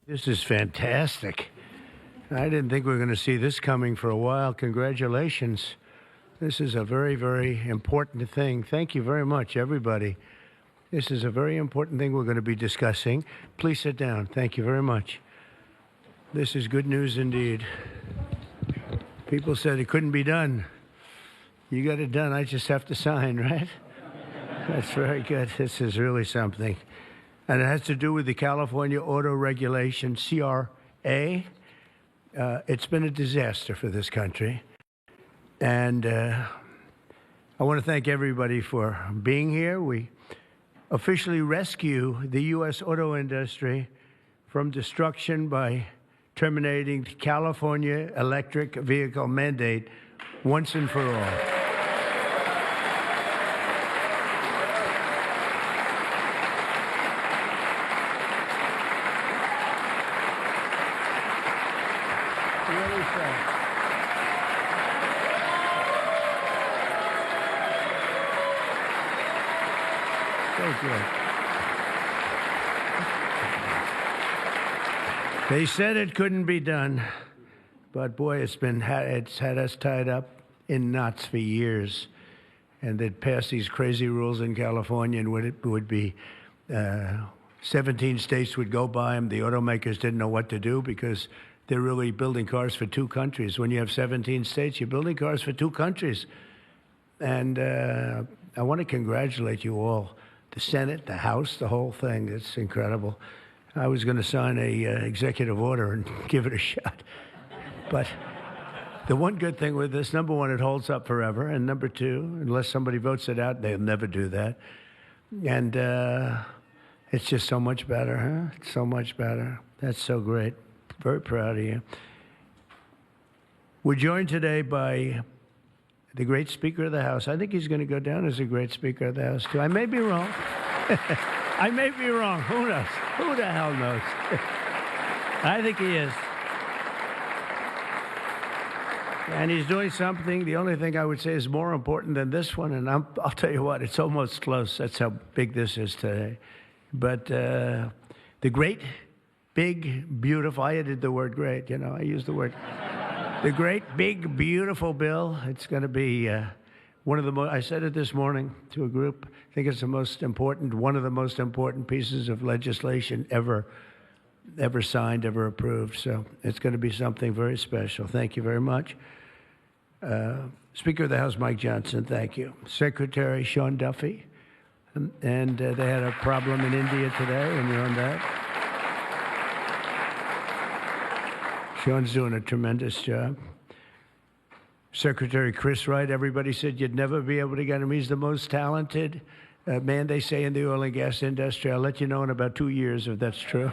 This is fantastic. I didn't think we were going to see this coming for a while. Congratulations. This is a very, very important thing. Thank you very much, everybody. This is a very important thing we're going to be discussing. Please sit down. Thank you very much. This is good news indeed. People said it couldn't be done. You got it done. I just have to sign, right? That's very good. This is really something. And it has to do with the California Auto Regulation, CRA. It's been a disaster for this country. And I want to thank everybody for being here. We officially rescue the U.S. auto industry from destruction by terminating the California electric vehicle mandate once and for all. They said it couldn't be done, but boy, it's had us tied up in knots for years. And they'd pass these crazy rules in California, and it would be 17 states would go by them. The automakers didn't know what to do because they're really building cars for two countries. When you have 17 states, you're building cars for two countries. And I want to congratulate you all. The Senate, the House, the whole thing. It's incredible. I was going to sign a executive order and give it a shot. But the one good thing with this, number one, it holds up forever. And number two, unless somebody votes it out, they'll never do that. And it's just so much better, huh? It's so much better. That's so great. Very proud of you. We're joined today by the great Speaker of the House. I think he's going to go down as a great Speaker of the House, too. I may be wrong. I may be wrong. Who knows? Who the hell knows? I think he is. And he's doing something, the only thing I would say is more important than this one, and I'll tell you what, it's almost close. That's how big this is today. But the great, big, beautiful, I added the word great, I used the word. The great, big, beautiful bill. It's going to be one of the most, I said it this morning to a group, I think it's one of the most important pieces of legislation ever signed, ever approved. So it's going to be something very special. Thank you very much. Speaker of the House, Mike Johnson, thank you. Secretary Sean Duffy, and they had a problem in India today, and you're on that. Sean's doing a tremendous job. Secretary Chris Wright, everybody said you'd never be able to get him. He's the most talented man, they say, in the oil and gas industry. I'll let you know in about 2 years if that's true.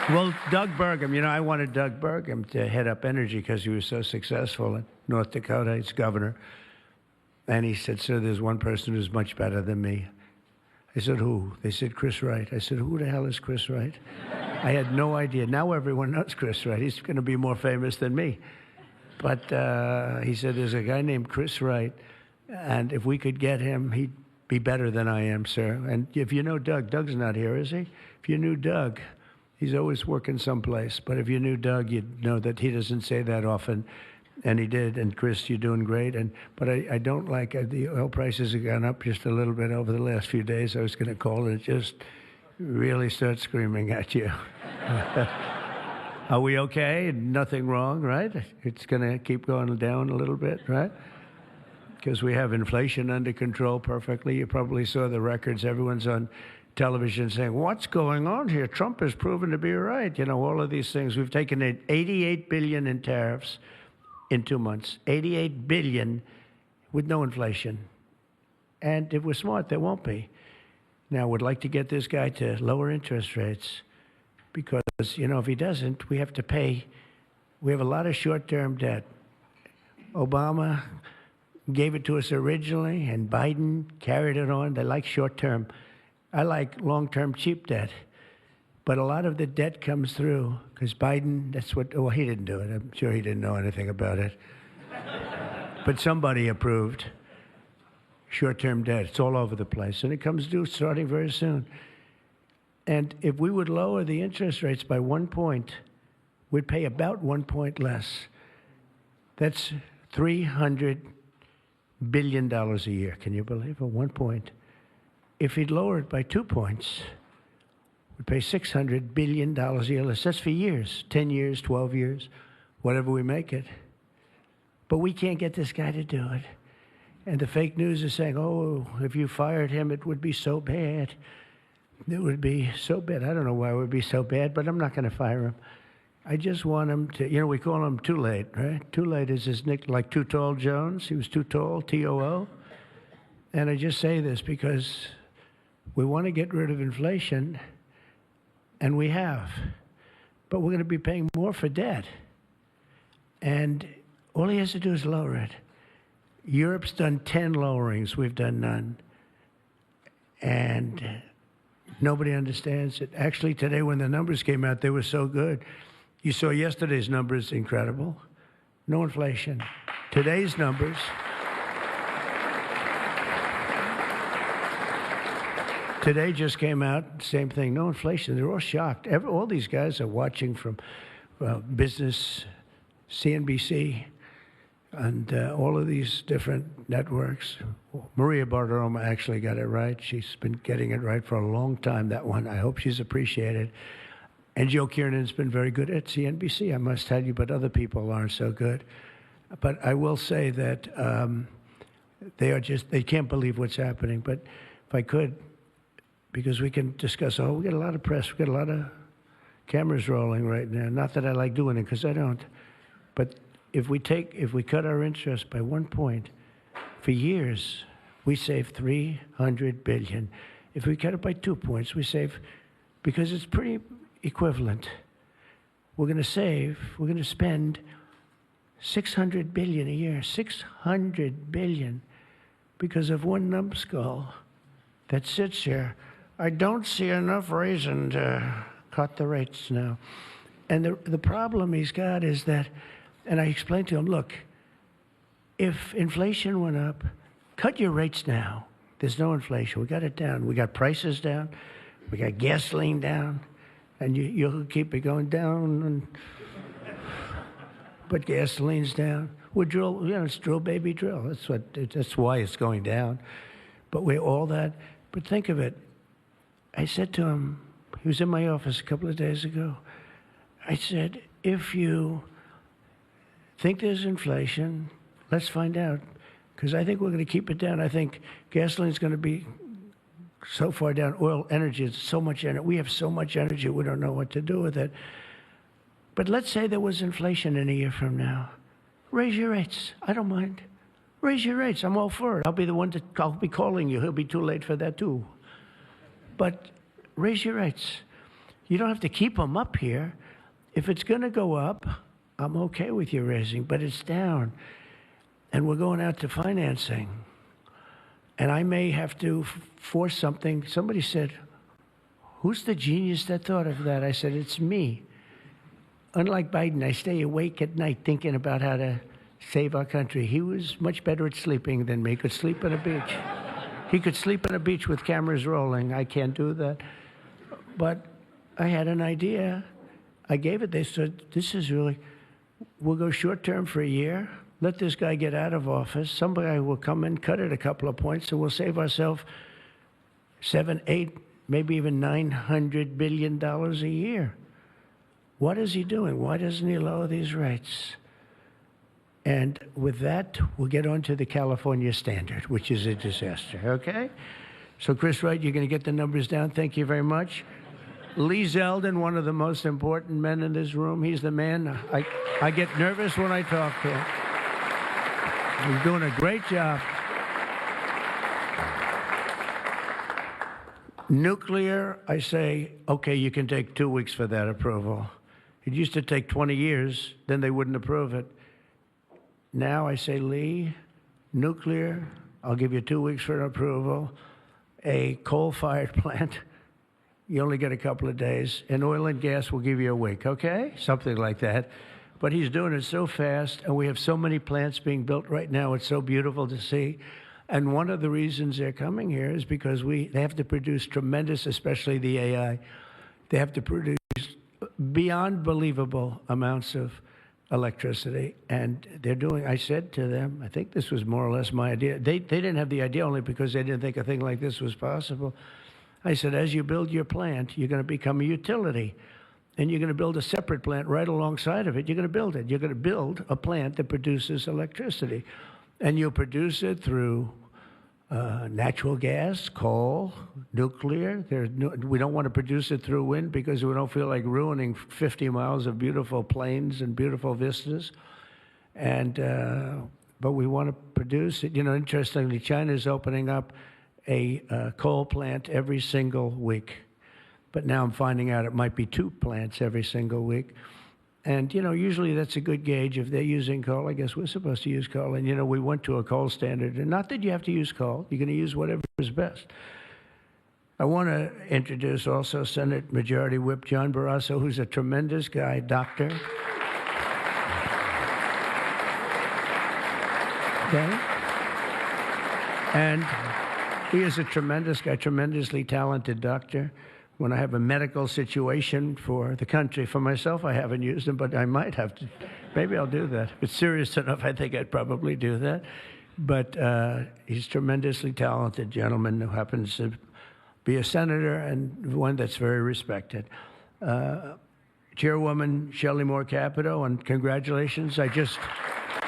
Well, Doug Burgum, I wanted Doug Burgum to head up energy because he was so successful in North Dakota. He's governor. And he said, sir, there's one person who's much better than me. I said, who? They said, Chris Wright. I said, who the hell is Chris Wright? I had no idea. Now everyone knows Chris Wright. He's going to be more famous than me. But he said, there's a guy named Chris Wright, and if we could get him, he'd be better than I am, sir. And if you know Doug, Doug's not here, is he? If you knew Doug, he's always working someplace. But if you knew Doug, you'd know that he doesn't say that often. And he did. And Chris, you're doing great. But I don't like the oil prices have gone up just a little bit over the last few days. I was going to call it just really start screaming at you. Are we okay? Nothing wrong, right? It's going to keep going down a little bit, right? Because we have inflation under control perfectly. You probably saw the records. Everyone's on television saying, what's going on here? Trump has proven to be right. All of these things. We've taken in $88 billion in tariffs in 2 months. $88 billion with no inflation. And if we're smart, there won't be. Now, we'd like to get this guy to lower interest rates because, if he doesn't, we have to pay. We have a lot of short-term debt. Obama gave it to us originally, and Biden carried it on. They like short-term. I like long-term cheap debt. But a lot of the debt comes through because Biden, he didn't do it. I'm sure he didn't know anything about it. But somebody approved. short-term debt. It's all over the place, and it comes due starting very soon. And if we would lower the interest rates by 1 point, we'd pay about 1 point less. That's $300 billion a year. Can you believe it? 1 point. If he'd lower it by 2 points, we'd pay $600 billion a year less. That's for years, 10 years, 12 years, whatever we make it. But we can't get this guy to do it. And the fake news is saying, oh, if you fired him, it would be so bad. It would be so bad. I don't know why it would be so bad, but I'm not going to fire him. I just want him to, we call him Too Late, right? Too Late is his nickname, like Too Tall Jones. He was too tall, T-O-O. And I just say this because we want to get rid of inflation, and we have. But we're going to be paying more for debt. And all he has to do is lower it. Europe's done 10 lowerings. We've done none. And nobody understands it. Actually, today when the numbers came out, they were so good. You saw yesterday's numbers, incredible. No inflation. Today's numbers. Today just came out, same thing, no inflation. They're all shocked. All these guys are watching from business, CNBC, and all of these different networks. Maria Bartiromo actually got it right. She's been getting it right for a long time, that one. I hope she's appreciated. And Joe Kiernan's been very good at CNBC, I must tell you, but other people aren't so good. But I will say that they can't believe what's happening. But if I could, because we can discuss, we get a lot of press, we get a lot of cameras rolling right now. Not that I like doing it, because I don't. But if we cut our interest by 1 point, for years, we save $300 billion. If we cut it by 2 points, we save, because it's pretty equivalent. We're going to spend $600 billion a year, $600 billion, because of one numbskull that sits here. I don't see enough reason to cut the rates now. And the problem he's got is that, and I explained to him, look, if inflation went up, cut your rates now. There's no inflation. We got it down. We got prices down. We got gasoline down. And you'll keep it going down. But gasoline's down. We drill, it's drill, baby, drill. That's why it's going down. But all that. But think of it. I said to him, he was in my office a couple of days ago. I said, if you think there's inflation, let's find out. Because I think we're going to keep it down. I think gasoline's going to be so far down. Oil, energy, it's so much energy. We have so much energy, we don't know what to do with it. But let's say there was inflation in a year from now. Raise your rates. I don't mind. Raise your rates. I'm all for it. I'll be calling you. He'll be too late for that, too. But raise your rates. You don't have to keep them up here. If it's going to go up, I'm okay with you raising, but it's down. And we're going out to financing. And I may have to force something. Somebody said, who's the genius that thought of that? I said, it's me. Unlike Biden, I stay awake at night thinking about how to save our country. He was much better at sleeping than me. He could sleep on a beach. He could sleep on a beach with cameras rolling. I can't do that. But I had an idea. I gave it. They said, we'll go short term for a year. Let this guy get out of office. Somebody will come in, cut it a couple of points, and we'll save ourselves $7, $8, maybe even $900 billion a year. What is he doing? Why doesn't he lower these rates? And with that, we'll get on to the California standard, which is a disaster, okay? So, Chris Wright, you're going to get the numbers down. Thank you very much. Lee Zeldin, one of the most important men in this room. He's the man. I get nervous when I talk to him. He's doing a great job. Nuclear, I say, okay, you can take 2 weeks for that approval. It used to take 20 years, then they wouldn't approve it. Now I say, Lee, nuclear, I'll give you 2 weeks for an approval. A coal-fired plant, you only get a couple of days. And oil and gas will give you a week, okay? Something like that. But he's doing it so fast, and we have so many plants being built right now. It's so beautiful to see. And one of the reasons they're coming here is because they have to produce tremendous, especially the AI, they have to produce beyond believable amounts of electricity. And they're doing, I said to them, I think this was more or less my idea. They didn't have the idea only because they didn't think a thing like this was possible. I said, as you build your plant, you're going to become a utility. And you're going to build a separate plant right alongside of it. You're going to build it. You're going to build a plant that produces electricity. And you'll produce it through natural gas, coal, nuclear. We don't want to produce it through wind because we don't feel like ruining 50 miles of beautiful plains and beautiful vistas. But we want to produce it. You know, interestingly, China's opening up a coal plant every single week. But now I'm finding out it might be 2 plants every single week. And, you know, usually that's a good gauge. If they're using coal, I guess we're supposed to use coal. And, you know, we went to a coal standard. And not that you have to use coal. You're going to use whatever is best. I want to introduce also Senate Majority Whip John Barrasso, who's a tremendous guy, doctor. Okay? And he is a tremendous guy, tremendously talented doctor. When I have a medical situation for the country, for myself, I haven't used him, but I might have to. Maybe I'll do that. If it's serious enough, I think I'd probably do that. But he's a tremendously talented gentleman who happens to be a senator and one that's very respected. Chairwoman Shelley Moore Capito, and congratulations. I just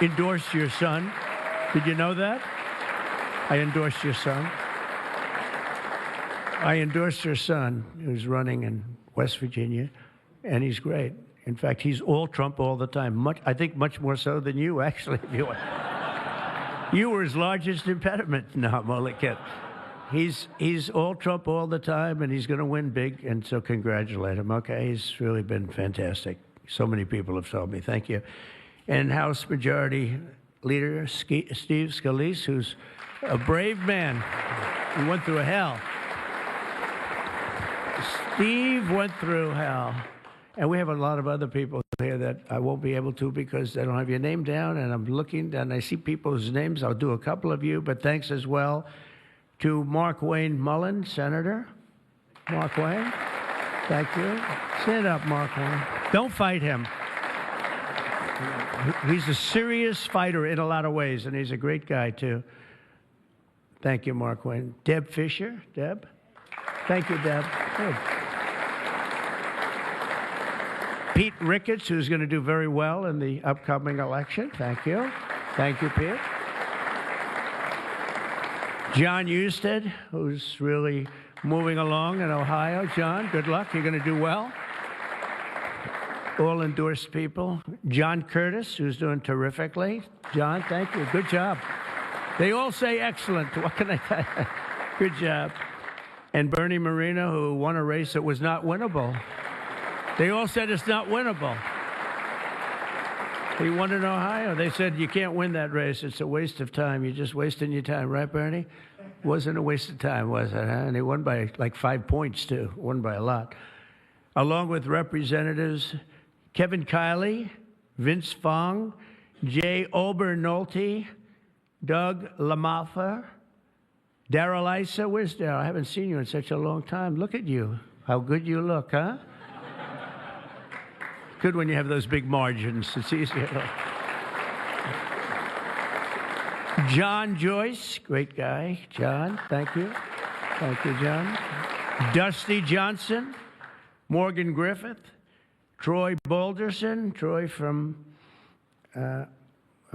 endorsed your son. Did you know that? I endorsed your son. I endorsed your son, who's running in West Virginia, and he's great. In fact, he's all Trump all the time. I think much more so than you, actually. You were his largest impediment. No, I'm only kidding. He's all Trump all the time, and he's going to win big, and so congratulate him, okay? He's really been fantastic. So many people have told me. Thank you. And House Majority Leader Steve Scalise, who's a brave man. He went through hell. Steve went through hell. And we have a lot of other people here that I won't be able to because they don't have your name down. And I'm looking and I see people's names. I'll do a couple of you, but thanks as well to Mark Wayne Mullen, Senator. Mark Wayne, thank you. Stand up, Mark Wayne. Don't fight him. He's a serious fighter in a lot of ways, and he's a great guy, too. Thank you, Mark Wayne. Deb Fisher. Deb? Thank you, Deb. Good. Pete Ricketts, who's going to do very well in the upcoming election. Thank you. Thank you, Pete. John Husted, who's really moving along in Ohio. John, good luck. You're going to do well. All endorsed people. John Curtis, who's doing terrifically. John, thank you. Good job. They all say excellent. What can I tell you? Good job. And Bernie Moreno, who won a race that was not winnable. They all said it's not winnable. He won in Ohio. They said, you can't win that race. It's a waste of time. You're just wasting your time. Right, Bernie? Wasn't a waste of time, was it? Huh? And he won by like 5 points, too. Won by a lot. Along with Representatives Kevin Kiley, Vince Fong, Jay Obernolte, Doug Lamalfa, Daryl Issa. Where's Daryl? I haven't seen you in such a long time. Look at you. How good you look, huh? Good when you have those big margins. It's easier. John Joyce, great guy. John, thank you. Thank you, John. Dusty Johnson, Morgan Griffith, Troy Balderson. Troy from a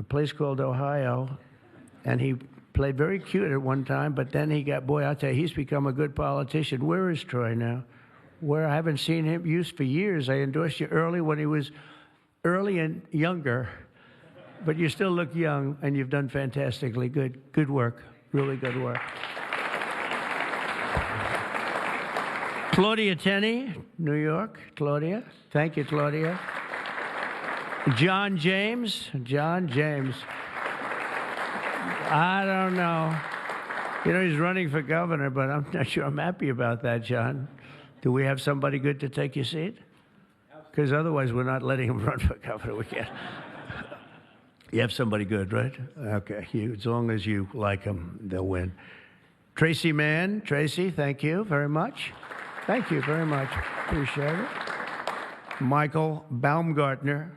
place called Ohio. And he played very cute at one time, but then he got, boy, I'll tell you, he's become a good politician. Where is Troy now? Where I haven't seen him used for years. I endorsed you early when he was early and younger, but you still look young, and you've done fantastically good. Good work, really good work. Claudia Tenney, New York. Claudia, thank you, Claudia. John James. John James. I don't know. You know, he's running for governor, but I'm not sure I'm happy about that, John. Do we have somebody good to take your seat? Because otherwise we're not letting him run for governor. We can't. You have somebody good, right? Okay. As long as you like them, they'll win. Tracy Mann. Tracy, thank you very much. Thank you very much. Appreciate it. Michael Baumgartner.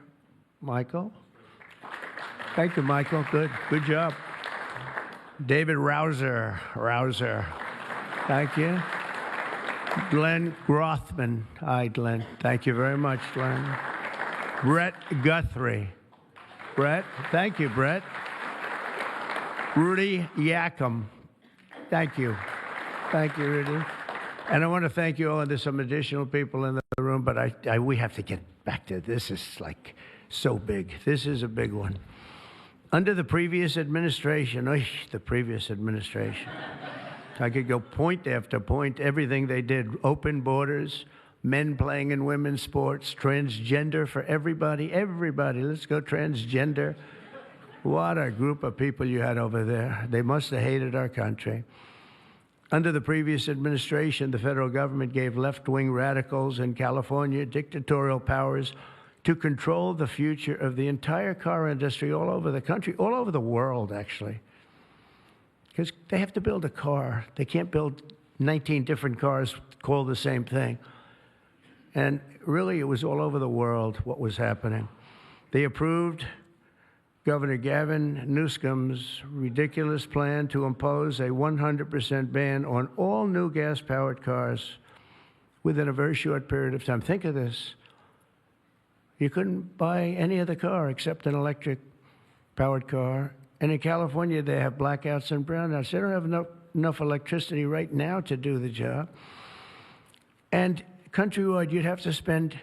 Michael. Thank you, Michael. Good job. David Rouser. Thank you. Glenn Grothman. Hi, Glenn. Thank you very much, Glenn. Brett Guthrie. Brett. Thank you, Brett. Rudy Yackham. Thank you. Thank you, Rudy. And I want to thank you all. And there's some additional people in the room, but we have to get back to this. Is like so big. This is a big one. Under the previous administration, I could go point after point, everything they did, open borders, men playing in women's sports, transgender for everybody, let's go transgender. What a group of people you had over there. They must have hated our country. Under the previous administration, the federal government gave left-wing radicals in California dictatorial powers to control the future of the entire car industry all over the country, all over the world, actually. Because they have to build a car. They can't build 19 different cars called the same thing. And really, it was all over the world what was happening. They approved Governor Gavin Newsom's ridiculous plan to impose a 100% ban on all new gas-powered cars within a very short period of time. Think of this. You couldn't buy any other car except an electric-powered car. And in California, they have blackouts and brownouts. They don't have enough electricity right now to do the job. And countrywide, you'd have to spend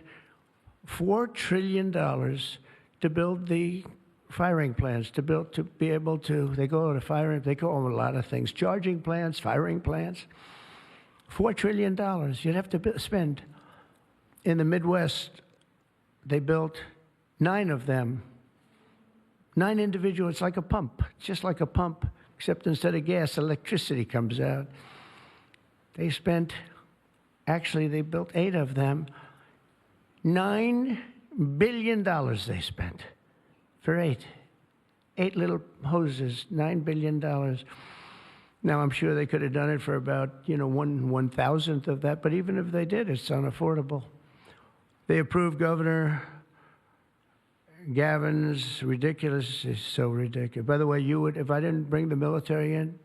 $4 trillion to build the firing plants, to be able to, they call them a lot of things, charging plants, firing plants. $4 trillion you'd have to spend. In the Midwest, they built 9 of them. 9 individual, it's like a pump, just like a pump, except instead of gas, electricity comes out. They built 8 of them. $9 billion they spent for 8 little hoses, $9 billion. Now, I'm sure they could have done it for about, 1/1000th of that, but even if they did, it's unaffordable. They approved Governor Gavin's ridiculous, is so ridiculous. By the way, if I didn't bring the military in,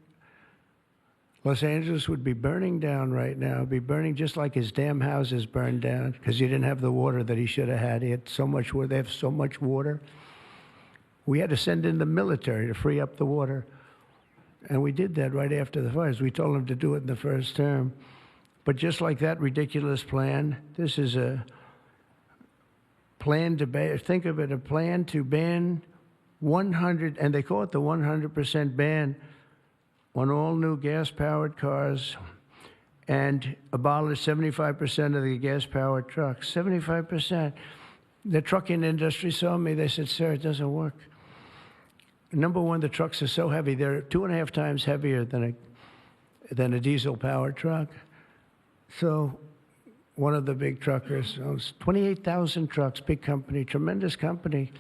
Los Angeles would be burning down right now. It'd be burning just like his damn houses burned down because he didn't have the water that he should have had. He had so much water. They have so much water. We had to send in the military to free up the water. And we did that right after the fires. We told them to do it in the first term. But just like that ridiculous plan, this is a plan to ban, think of it, a plan to ban 100, and they call it the 100% ban on all new gas-powered cars and abolish 75% of the gas-powered trucks. 75%. The trucking industry saw me. They said, sir, it doesn't work. Number one, the trucks are so heavy. They're 2.5 times heavier than a diesel-powered truck. So one of the big truckers owns 28,000 trucks, big company, tremendous company.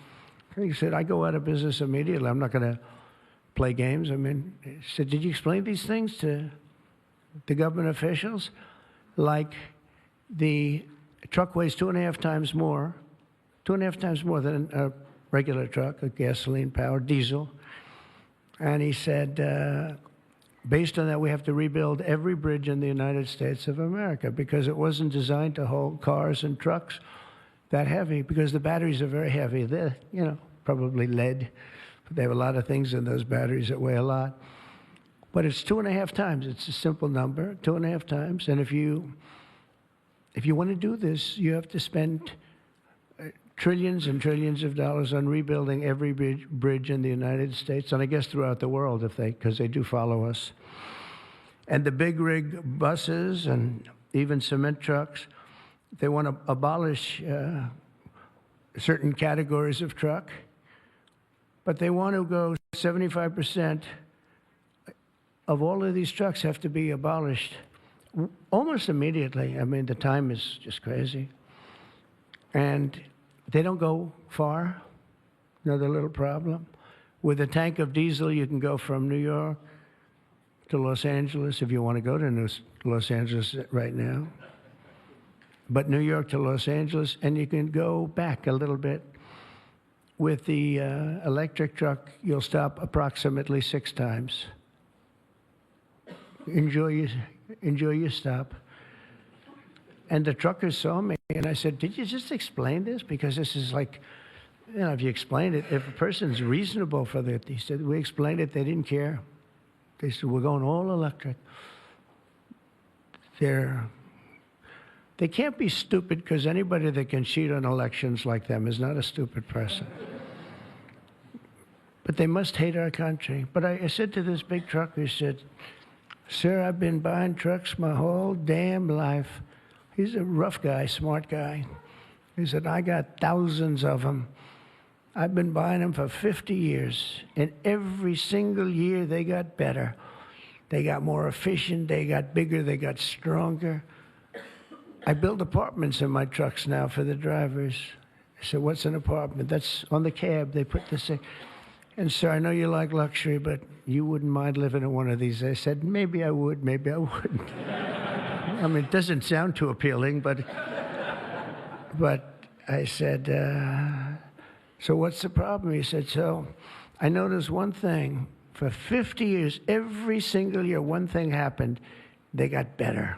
He said, I go out of business immediately. I'm not going to play games. He said, did you explain these things to the government officials? Like the truck weighs 2.5 times more than a regular truck, a gasoline-powered diesel. And he said, based on that, we have to rebuild every bridge in the United States of America because it wasn't designed to hold cars and trucks that heavy because the batteries are very heavy. They're, probably lead. But they have a lot of things in those batteries that weigh a lot. But it's 2.5 times. It's a simple number, 2.5 times. And if you want to do this, you have to spend trillions and trillions of dollars on rebuilding every bridge in the United States, and I guess throughout the world, because they do follow us. And the big rig buses and even cement trucks, they want to abolish certain categories of truck, but they want to go 75% of all of these trucks have to be abolished almost immediately. The time is just crazy. And they don't go far. Another little problem. With a tank of diesel, you can go from New York to Los Angeles if you want to go to Los Angeles right now. But New York to Los Angeles, and you can go back a little bit. With the electric truck, you'll stop approximately 6 times. Enjoy your stop. And the truckers saw me, and I said, did you just explain this? Because this is like, you know, if you explain it, if a person's reasonable for that, he said, we explained it, they didn't care. They said, we're going all electric. They can't be stupid, because anybody that can cheat on elections like them is not a stupid person. But they must hate our country. But I said to this big trucker, he said, sir, I've been buying trucks my whole damn life. He's a rough guy, smart guy. He said, I got thousands of them. I've been buying them for 50 years. And every single year they got better. They got more efficient, they got bigger, they got stronger. I build apartments in my trucks now for the drivers. I said, what's an apartment? That's on the cab. They put this in. And sir, I know you like luxury, but you wouldn't mind living in one of these. I said, maybe I would, maybe I wouldn't. I mean, it doesn't sound too appealing, but I said, so what's the problem? He said, so I noticed one thing. For 50 years, every single year, one thing happened. They got better.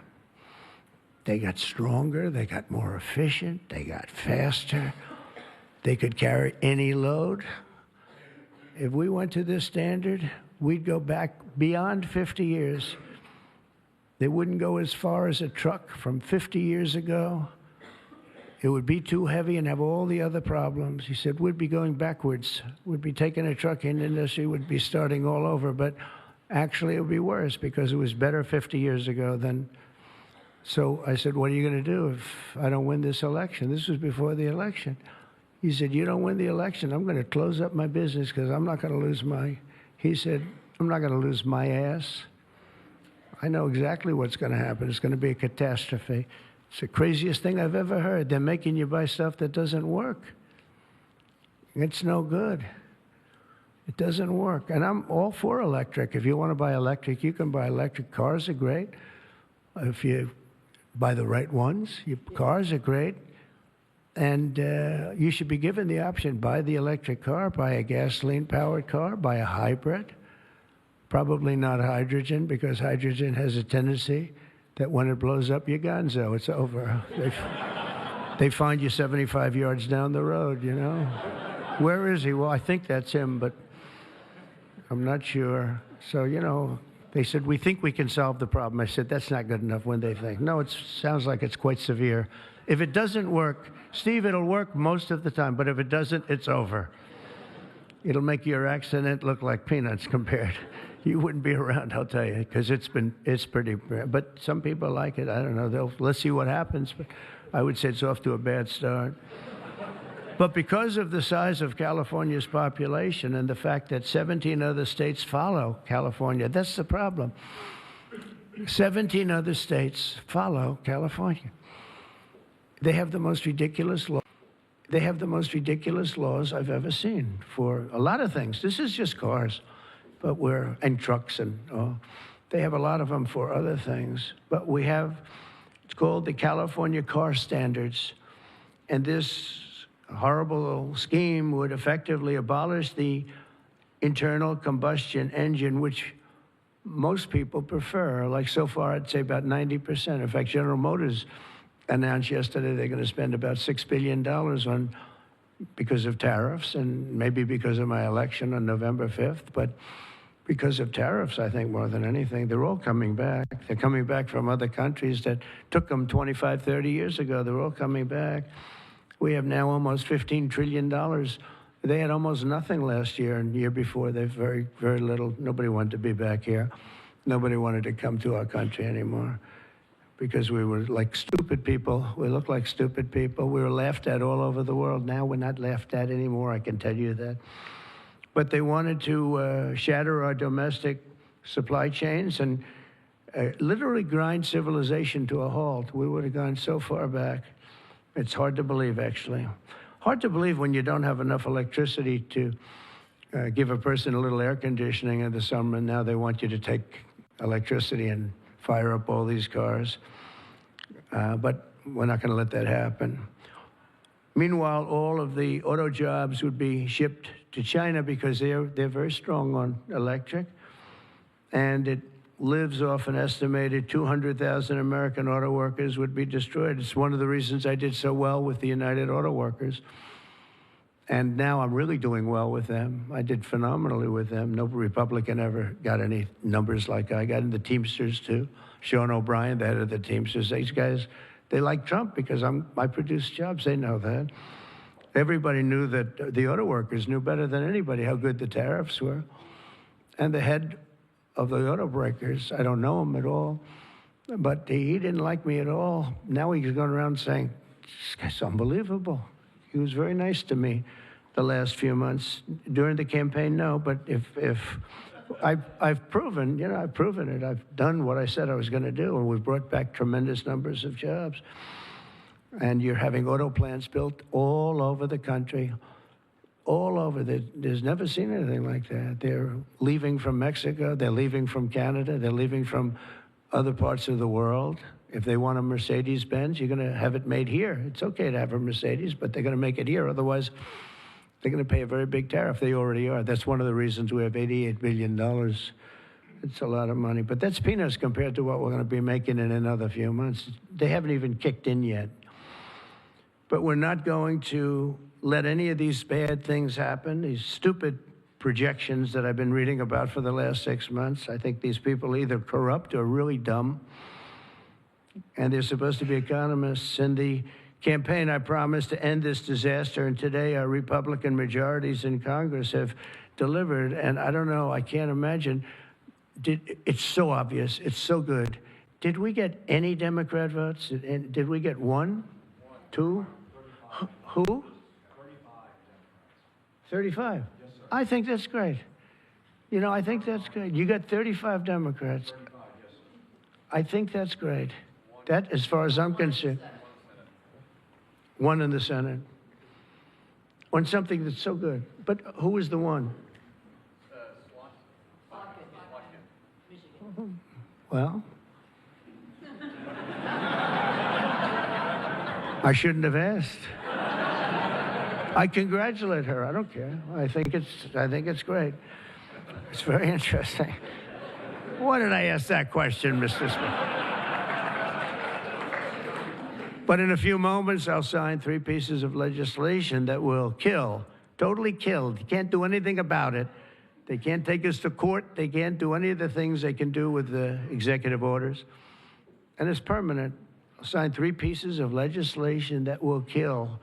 They got stronger. They got more efficient. They got faster. They could carry any load. If we went to this standard, we'd go back beyond 50 years. They wouldn't go as far as a truck from 50 years ago. It would be too heavy and have all the other problems. He said, we'd be going backwards. We'd be taking a trucking industry, would be starting all over. But actually, it would be worse because it was better 50 years ago than. So I said, what are you going to do if I don't win this election? This was before the election. He said, you don't win the election, I'm going to close up my business because I'm not going to lose he said, I'm not going to lose my ass. I know exactly what's going to happen. It's going to be a catastrophe. It's the craziest thing I've ever heard. They're making you buy stuff that doesn't work. It's no good. It doesn't work. And I'm all for electric. If you want to buy electric, you can buy electric. Cars are great. If you buy the right ones, cars are great. And you should be given the option, buy the electric car, buy a gasoline-powered car, buy a hybrid. Probably not hydrogen, because hydrogen has a tendency that when it blows up, you're gonzo. It's over. They find you 75 yards down the road, you know. Where is he? Well, I think that's him, but I'm not sure. So, you know, they said, we think we can solve the problem. I said, that's not good enough when they think. No, it sounds like it's quite severe. If it doesn't work, Steve, it'll work most of the time, but if it doesn't, it's over. It'll make your accident look like peanuts compared. You wouldn't be around, I'll tell you, because it's pretty bad. But some people like it. I don't know. Let's see what happens. But I would say it's off to a bad start. But because of the size of California's population and the fact that 17 other states follow California, that's the problem. 17 other states follow California. They have the most ridiculous law. They have the most ridiculous laws I've ever seen for a lot of things. This is just cars. And trucks, and they have a lot of them for other things. But it's called the California Car Standards. And this horrible scheme would effectively abolish the internal combustion engine, which most people prefer. Like so far, I'd say about 90%. In fact, General Motors announced yesterday they're going to spend about $6 billion because of tariffs, and maybe because of my election on November 5th. But because of tariffs, I think, more than anything, they're all coming back. They're coming back from other countries that took them 25, 30 years ago. They're all coming back. We have now almost $15 trillion. They had almost nothing last year, and the year before, they've very, very little. Nobody wanted to be back here. Nobody wanted to come to our country anymore because we were like stupid people. We looked like stupid people. We were laughed at all over the world. Now we're not laughed at anymore, I can tell you that. But they wanted to shatter our domestic supply chains and literally grind civilization to a halt. We would have gone so far back. It's hard to believe, actually. Hard to believe when you don't have enough electricity to give a person a little air conditioning in the summer, and now they want you to take electricity and fire up all these cars. But we're not going to let that happen. Meanwhile, all of the auto jobs would be shipped to China because they're very strong on electric. And it lives off an estimated 200,000 American auto workers would be destroyed. It's one of the reasons I did so well with the United Auto Workers. And now I'm really doing well with them. I did phenomenally with them. No Republican ever got any numbers like I got. And the Teamsters, too. Sean O'Brien, the head of the Teamsters. These guys, they like Trump because I produce jobs. They know that. Everybody knew that the auto workers knew better than anybody how good the tariffs were. And the head of the auto breakers, I don't know him at all, but he didn't like me at all. Now he's going around saying, this guy's unbelievable. He was very nice to me the last few months. During the campaign, no, but if I've proven, I've proven it. I've done what I said I was going to do, and we've brought back tremendous numbers of jobs. And you're having auto plants built all over the country, all over. There's never seen anything like that. They're leaving from Mexico. They're leaving from Canada. They're leaving from other parts of the world. If they want a Mercedes-Benz, you're going to have it made here. It's okay to have a Mercedes, but they're going to make it here. Otherwise, they're going to pay a very big tariff. They already are. That's one of the reasons we have $88 billion. It's a lot of money. But that's peanuts compared to what we're going to be making in another few months. They haven't even kicked in yet. But we're not going to let any of these bad things happen, these stupid projections that I've been reading about for the last 6 months. I think these people are either corrupt or really dumb. And they're supposed to be economists. In the campaign, I promised to end this disaster, and today our Republican majorities in Congress have delivered. And I don't know, I can't imagine. It's so obvious. It's so good. Did we get any Democrat votes? Did we get one? Two? Who? 35. Yes, sir. I think that's great. I think that's great. You got 35 Democrats. 35, yes, sir. I think that's great. That, as far as I'm concerned, one in the Senate. On something that's so good. But who is the one? Well, I shouldn't have asked. I congratulate her. I don't care. I think it's great. It's very interesting. Why did I ask that question, Mr. Smith? But in a few moments, I'll sign 3 pieces of legislation that will kill, totally kill. You can't do anything about it. They can't take us to court. They can't do any of the things they can do with the executive orders. And it's permanent. I'll sign 3 pieces of legislation that will kill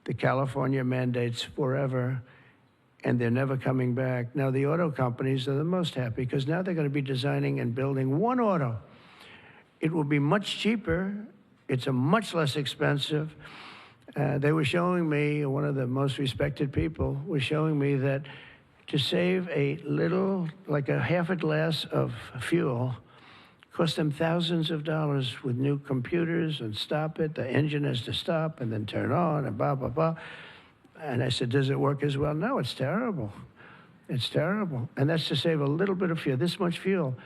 the California mandates forever, and they're never coming back. Now, the auto companies are the most happy because now they're going to be designing and building one auto. It will be much cheaper. It's a much less expensive. They were showing me, one of the most respected people was showing me that to save a little, like a half a glass of fuel, cost them thousands of dollars with new computers and stop it. The engine has to stop and then turn on and blah, blah, blah. And I said, does it work as well? No, it's terrible. It's terrible. And that's to save a little bit of fuel, this much fuel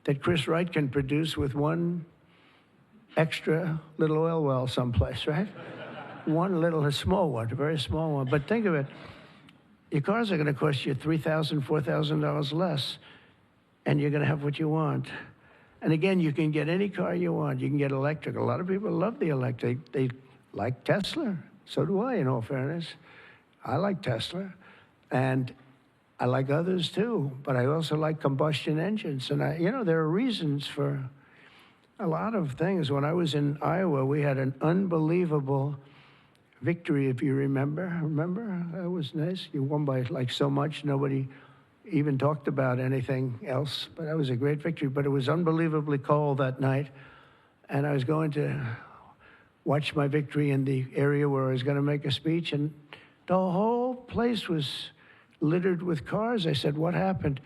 that Chris Wright can produce with one extra little oil well someplace, right? One little, a small one, a very small one. But think of it. Your cars are going to cost you $3,000, $4,000 less, and you're going to have what you want. And again, you can get any car you want. You can get electric. A lot of people love the electric. They like Tesla. So do I, in all fairness. I like Tesla. And I like others, too. But I also like combustion engines. And, there are reasons for a lot of things. When I was in Iowa, we had an unbelievable victory, if you remember. Remember? That was nice. You won by, so much. Nobody even talked about anything else, but that was a great victory. But it was unbelievably cold that night, and I was going to watch my victory in the area where I was going to make a speech, and the whole place was littered with cars. I said, what happened?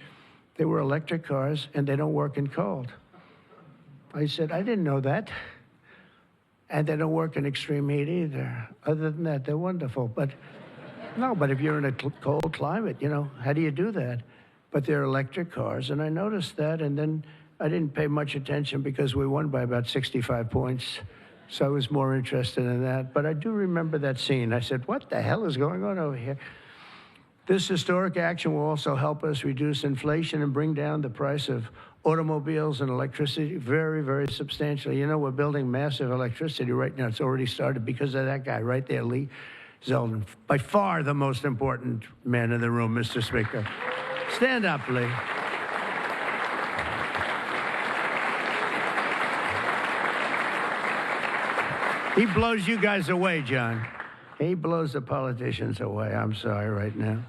They were electric cars, and they don't work in cold. I said, I didn't know that. And they don't work in extreme heat either. Other than that, they're wonderful. But No, but if you're in a cold climate, how do you do that? But they're electric cars, and I noticed that, and then I didn't pay much attention because we won by about 65 points, so I was more interested in that. But I do remember that scene. I said, what the hell is going on over here? This historic action will also help us reduce inflation and bring down the price of automobiles and electricity very, very substantially. We're building massive electricity right now. It's already started because of that guy right there, Lee Zeldin. By far the most important man in the room, Mr. Speaker. Stand up, Lee. He blows you guys away, John. He blows the politicians away. I'm sorry right now.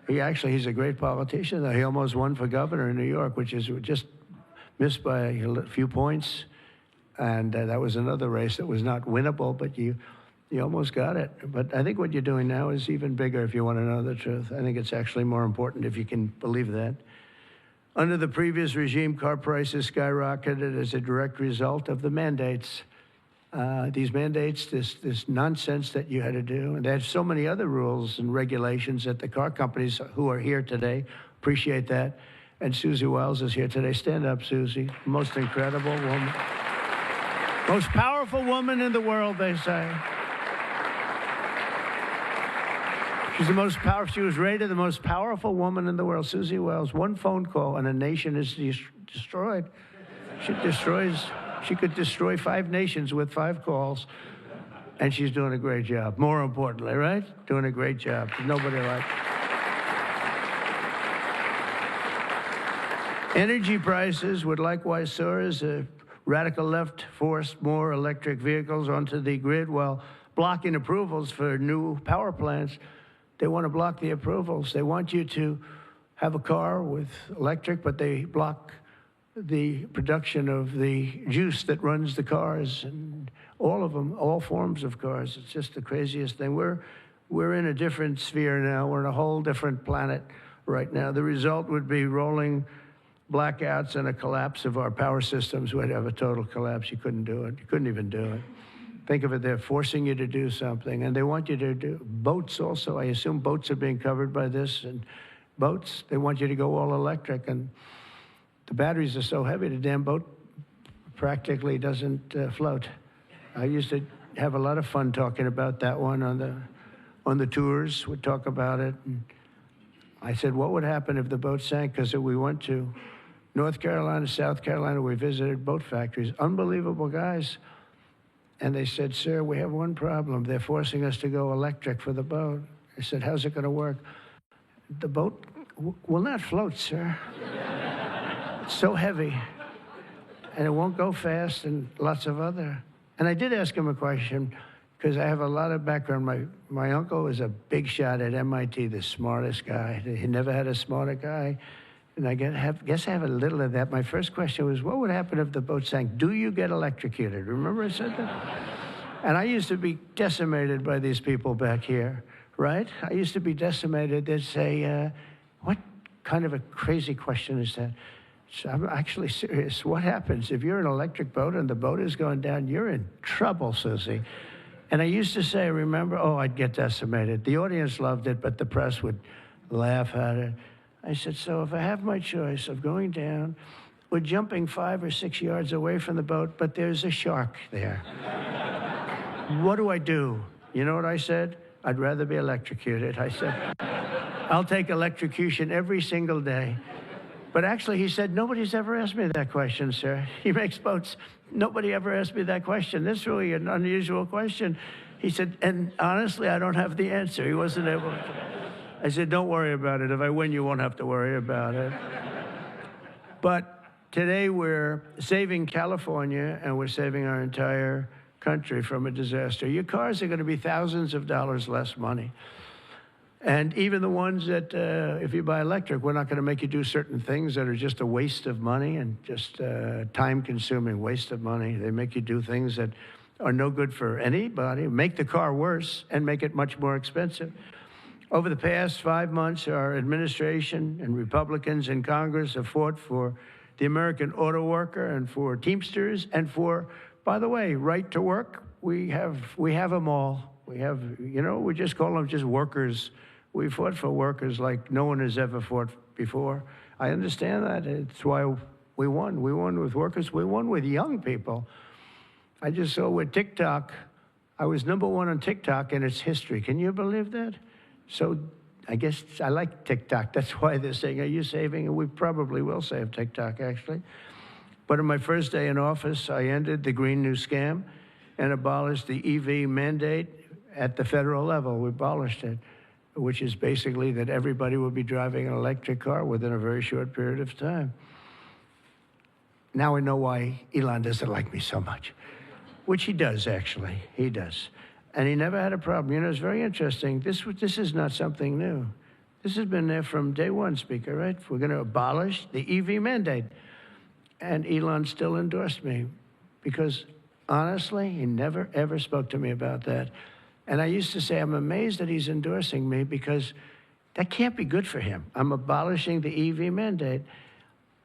He's a great politician. He almost won for governor in New York, which is just missed by a few points. And that was another race that was not winnable, but you almost got it. But I think what you're doing now is even bigger if you want to know the truth. I think it's actually more important if you can believe that. Under the previous regime, car prices skyrocketed as a direct result of the mandates. These mandates, this nonsense that you had to do. And they had so many other rules and regulations that the car companies who are here today appreciate that. And Susie Wiles is here today. Stand up, Susie. Most incredible woman. Most powerful woman in the world, they say. She's the most powerful. She was rated the most powerful woman in the world. Susie Wiles. One phone call and a nation is destroyed. She could destroy 5 nations with 5 calls, and she's doing a great job. More importantly, right? Doing a great job. Nobody like Energy prices would likewise soar as the radical left forced more electric vehicles onto the grid while blocking approvals for new power plants. They want to block the approvals. They want you to have a car with electric, but they block the production of the juice that runs the cars, and all of them, all forms of cars. It's just the craziest thing. We're in a different sphere now. We're in a whole different planet right now. The result would be rolling blackouts and a collapse of our power systems. We'd have a total collapse. You couldn't do it. You couldn't even do it. Think of it, they're forcing you to do something, and they want you to do boats also. I assume boats are being covered by this, and boats, they want you to go all electric, and the batteries are so heavy, the damn boat practically doesn't float. I used to have a lot of fun talking about that one on the tours. We'd talk about it. And I said, what would happen if the boat sank? Because we went to North Carolina, South Carolina. We visited boat factories. Unbelievable guys. And they said, sir, we have one problem. They're forcing us to go electric for the boat. I said, how's it going to work? The boat will not float, sir. It's so heavy, and it won't go fast, and lots of other. And I did ask him a question, because I have a lot of background. My uncle was a big shot at MIT, the smartest guy. He never had a smarter guy. And I guess I have a little of that. My first question was, what would happen if the boat sank? Do you get electrocuted? Remember I said that? And I used to be decimated by these people back here, right? I used to be decimated. They'd say, what kind of a crazy question is that? So I'm actually serious. What happens if you're an electric boat and the boat is going down? You're in trouble, Susie. And I used to say, remember, I'd get decimated. The audience loved it, but the press would laugh at it. I said, so if I have my choice of going down or jumping 5 or 6 yards away from the boat, but there's a shark there, what do I do? You know what I said? I'd rather be electrocuted. I said, I'll take electrocution every single day. But actually, he said, nobody's ever asked me that question, sir. He makes boats. Nobody ever asked me that question. This is really an unusual question. He said, and honestly, I don't have the answer. He wasn't able to. I said, don't worry about it. If I win, you won't have to worry about it. But today, we're saving California, and we're saving our entire country from a disaster. Your cars are going to be thousands of dollars less money. And even the ones that, if you buy electric, we're not going to make you do certain things that are just a waste of money and just time-consuming waste of money. They make you do things that are no good for anybody, make the car worse, and make it much more expensive. Over the past 5 months, our administration and Republicans in Congress have fought for the American auto worker and for Teamsters and for, by the way, right to work. We have them all. We have, we just call them just workers. We fought for workers like no one has ever fought before. I understand that. It's why we won. We won with workers. We won with young people. I just saw with TikTok, I was #1 on TikTok in its history. Can you believe that? So I guess I like TikTok. That's why they're saying, are you saving? And we probably will save TikTok, actually. But on my first day in office, I ended the Green New Scam and abolished the EV mandate at the federal level. We abolished it, which is basically that everybody will be driving an electric car within a very short period of time. Now I know why Elon doesn't like me so much, which he does, actually. He does. And he never had a problem. It's very interesting. This is not something new. This has been there from day one, Speaker, right? We're going to abolish the EV mandate. And Elon still endorsed me because, honestly, he never, ever spoke to me about that. And I used to say, I'm amazed that he's endorsing me because that can't be good for him. I'm abolishing the EV mandate.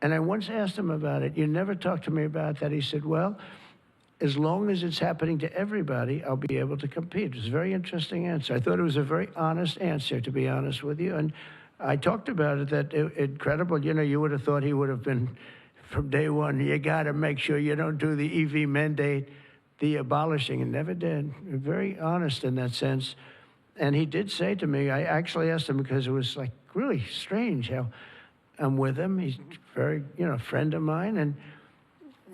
And I once asked him about it. You never talked to me about that. He said, well, as long as it's happening to everybody, I'll be able to compete. It was a very interesting answer. I thought it was a very honest answer, to be honest with you. And I talked about it, that incredible. You would have thought he would have been, from day one, you got to make sure you don't do the EV mandate, the abolishing, and never did. Very honest in that sense. And he did say to me, I actually asked him because it was like really strange how I'm with him. He's very, friend of mine, and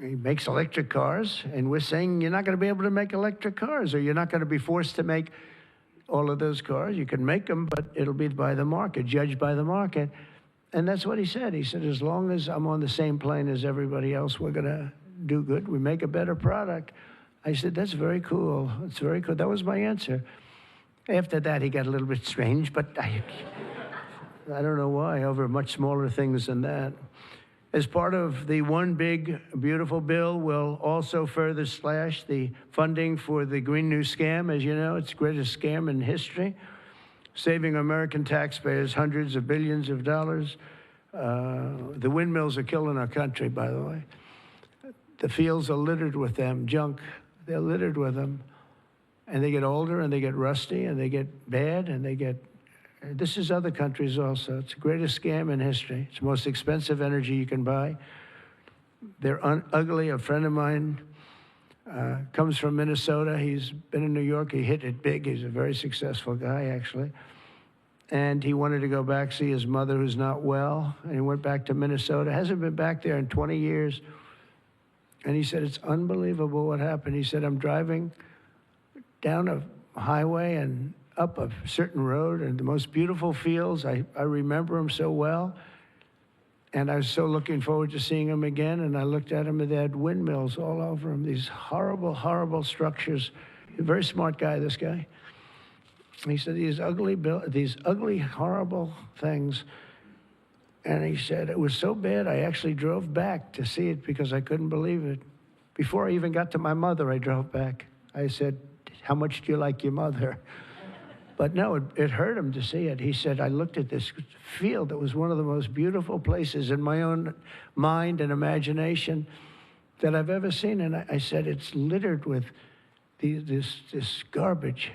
he makes electric cars, and we're saying you're not going to be able to make electric cars, or you're not going to be forced to make all of those cars. You can make them, but it'll be by the market, judged by the market. And that's what he said. He said, as long as I'm on the same plane as everybody else, we're going to do good. We make a better product. I said, that's very cool. It's very cool. That was my answer. After that, he got a little bit strange, but I don't know why, over much smaller things than that. As part of the One Big Beautiful Bill, we'll also further slash the funding for the Green New Scam. As you know, it's the greatest scam in history, saving American taxpayers hundreds of billions of dollars. The windmills are killing our country, by the way. The fields are littered with them, junk. They're littered with them. And they get older, and they get rusty, and they get bad, and they get... This is other countries also. It's the greatest scam in history. It's the most expensive energy you can buy. They're ugly. A friend of mine comes from Minnesota. He's been in New York. He hit it big. He's a very successful guy, actually. And he wanted to go back, see his mother who's not well. And he went back to Minnesota. Hasn't been back there in 20 years. And he said, it's unbelievable what happened. He said, I'm driving down a highway and up a certain road, and the most beautiful fields. I remember them so well. And I was so looking forward to seeing them again. And I looked at them, and they had windmills all over them, these horrible, horrible structures. A very smart guy, this guy. He said, these ugly, horrible things. And he said, it was so bad, I actually drove back to see it because I couldn't believe it. Before I even got to my mother, I drove back. I said, how much do you like your mother? But no, it hurt him to see it. He said, I looked at this field that was one of the most beautiful places in my own mind and imagination that I've ever seen. And I said, it's littered with this garbage.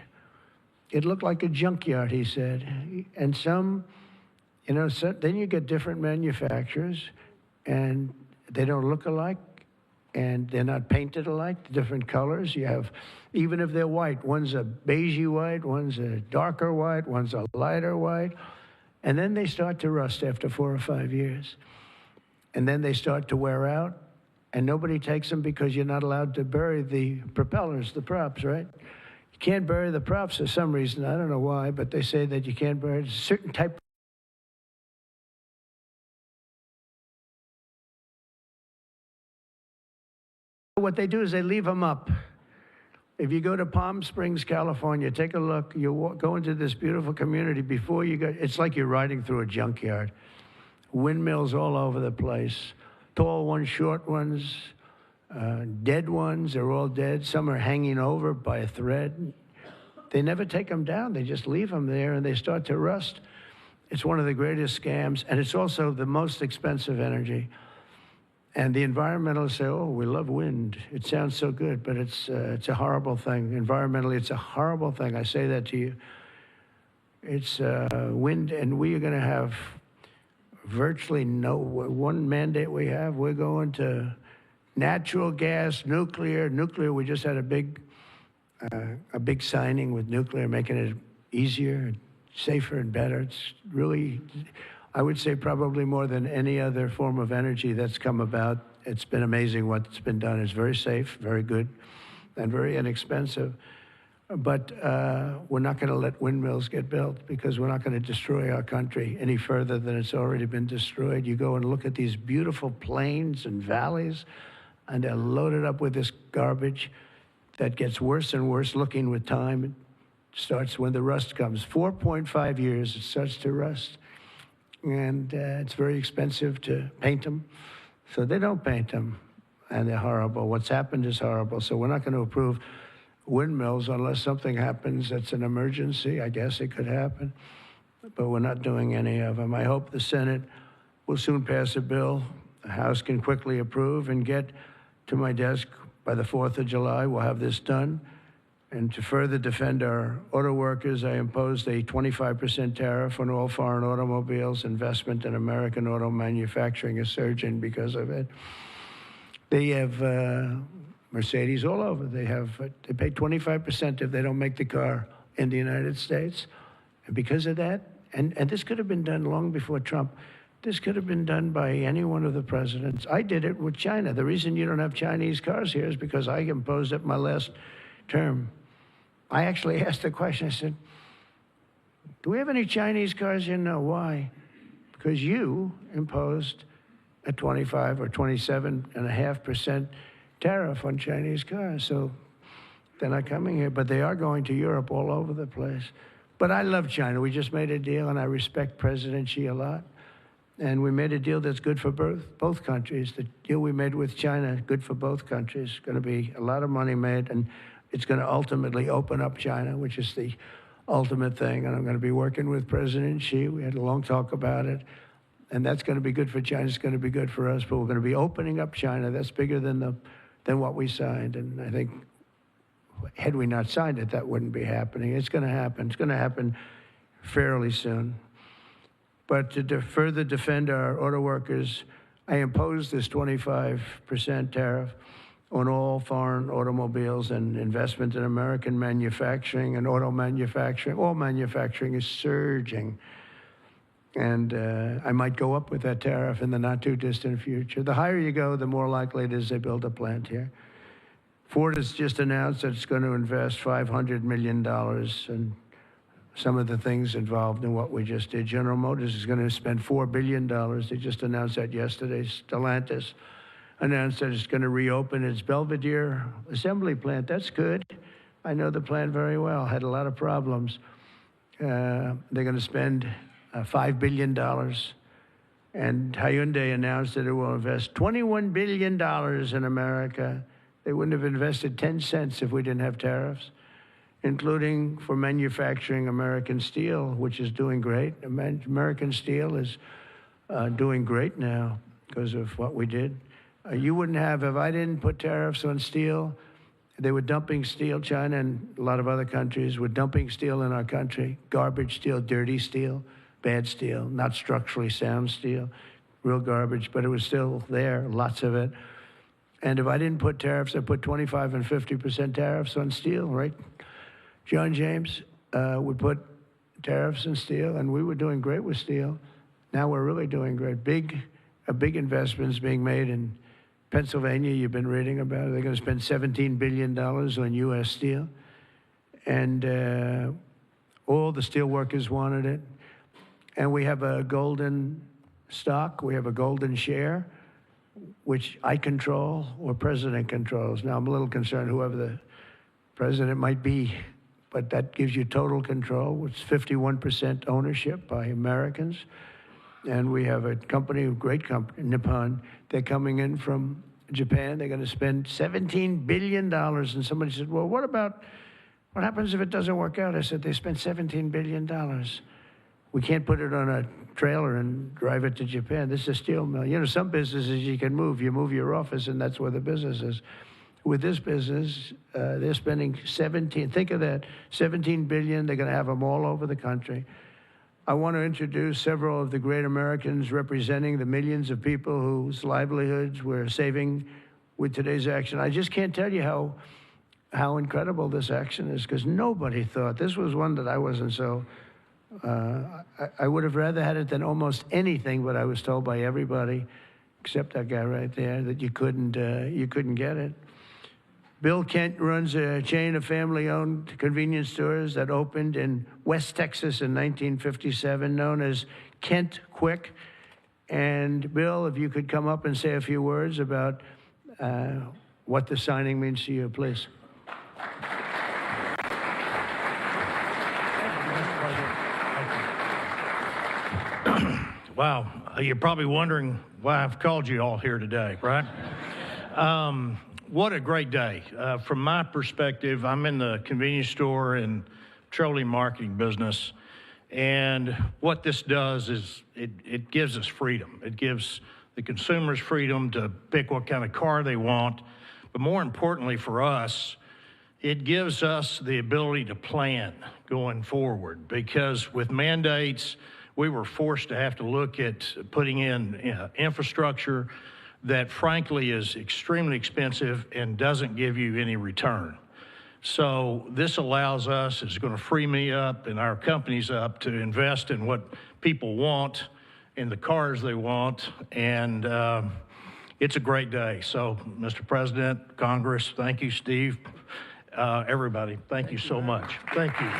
It looked like a junkyard, he said. And some, then you get different manufacturers, and they don't look alike, and they're not painted alike, different colors. You have, even if they're white, one's a beigey white, one's a darker white, one's a lighter white. And then they start to rust after 4 or 5 years. And then they start to wear out, and nobody takes them because you're not allowed to bury the propellers, the props, right? You can't bury the props for some reason. I don't know why, but they say that you can't bury a certain type. What they do is they leave them up. If you go to Palm Springs, California, take a look. You go into this beautiful community. Before you go, it's like you're riding through a junkyard. Windmills all over the place. Tall ones, short ones, dead ones. They're all dead. Some are hanging over by a thread. They never take them down. They just leave them there, and they start to rust. It's one of the greatest scams, and it's also the most expensive energy. And the environmentalists say, oh, we love wind. It sounds so good, but it's a horrible thing. Environmentally, it's a horrible thing. I say that to you. It's wind, and we are going to have virtually no, one mandate we have, we're going to natural gas, nuclear. Nuclear, we just had a big signing with nuclear, making it easier, safer, and better. It's really, I would say, probably more than any other form of energy that's come about. It's been amazing what's been done. It's very safe, very good, and very inexpensive. But we're not going to let windmills get built because we're not going to destroy our country any further than it's already been destroyed. You go and look at these beautiful plains and valleys, and they're loaded up with this garbage that gets worse and worse looking with time. It starts when the rust comes. 4.5 years, it starts to rust. And it's very expensive to paint them. So they don't paint them, and they're horrible. What's happened is horrible. So we're not going to approve windmills unless something happens that's an emergency. I guess it could happen, but we're not doing any of them. I hope the Senate will soon pass a bill the House can quickly approve and get to my desk by the 4th of July. We'll have this done. And to further defend our auto workers, I imposed a 25% tariff on all foreign automobiles. Investment in American auto manufacturing is surging because of it. They have Mercedes all over. They pay 25% if they don't make the car in the United States. And because of that, and this could have been done long before Trump. This could have been done by any one of the presidents. I did it with China. The reason you don't have Chinese cars here is because I imposed it my last term. I actually asked the question. I said, do we have any Chinese cars here? No. Why? Because you imposed a 25 or 27.5% tariff on Chinese cars. So they're not coming here, but they are going to Europe all over the place. But I love China. We just made a deal, and I respect President Xi a lot. And we made a deal that's good for both countries. The deal we made with China, good for both countries. Going to be a lot of money made, and it's going to ultimately open up China, which is the ultimate thing. And I'm going to be working with President Xi. We had a long talk about it. And that's going to be good for China. It's going to be good for us. But we're going to be opening up China. That's bigger than what we signed. And I think had we not signed it, that wouldn't be happening. It's going to happen. It's going to happen fairly soon. But to further defend our auto workers, I imposed this 25% tariff on all foreign automobiles and investment in American manufacturing and auto manufacturing. All manufacturing is surging. And I might go up with that tariff in the not-too-distant future. The higher you go, the more likely it is they build a plant here. Ford has just announced that it's going to invest $500 million in some of the things involved in what we just did. General Motors is going to spend $4 billion. They just announced that yesterday. Stellantis announced that it's going to reopen its Belvidere assembly plant. That's good. I know the plant very well. Had a lot of problems. They're going to spend $5 billion. And Hyundai announced that it will invest $21 billion in America. They wouldn't have invested 10 cents if we didn't have tariffs, including for manufacturing American steel, which is doing great. American steel is doing great now because of what we did. You wouldn't have, if I didn't put tariffs on steel, they were dumping steel. China and a lot of other countries were dumping steel in our country. Garbage steel, dirty steel, bad steel, not structurally sound steel, real garbage, but it was still there, lots of it. And if I didn't put tariffs, I put 25 and 50% tariffs on steel, right? John James would put tariffs on steel, and we were doing great with steel. Now we're really doing great. A big investment is being made in Pennsylvania. You've been reading about it. They're going to spend $17 billion on U.S. steel. And all the steel workers wanted it. And we have a golden stock. We have a golden share, which I control or president controls. Now, I'm a little concerned whoever the president might be, but that gives you total control. It's 51% ownership by Americans. And we have a company, a great company, Nippon. They're coming in from Japan. They're going to spend $17 billion. And somebody said, well, what happens if it doesn't work out? I said, they spent $17 billion. We can't put it on a trailer and drive it to Japan. This is a steel mill. You know, some businesses you can move. You move your office, and that's where the business is. With this business, they're spending 17, think of that, 17 billion. They're going to have them all over the country. I want to introduce several of the great Americans representing the millions of people whose livelihoods we're saving with today's action. I just can't tell you how incredible this action is, because nobody thought. This was one that I wasn't so, I would have rather had it than almost anything, but I was told by everybody, except that guy right there, that you couldn't get it. Bill Kent runs a chain of family-owned convenience stores that opened in West Texas in 1957, known as Kent Quick. And Bill, if you could come up and say a few words about what the signing means to you, please. Wow, you're probably wondering why I've called you all here today, right? What a great day. From my perspective, I'm in the convenience store and petroleum marketing business, and what this does is it gives us freedom. It gives the consumers freedom to pick what kind of car they want, but more importantly for us, it gives us the ability to plan going forward, because with mandates, we were forced to have to look at putting in infrastructure that frankly is extremely expensive and doesn't give you any return. So this allows us, it's going to free me up and our companies up to invest in what people want, in the cars they want, and it's a great day. So, Mr. President, Congress, thank you, Steve, everybody, thank you so much. Thank you.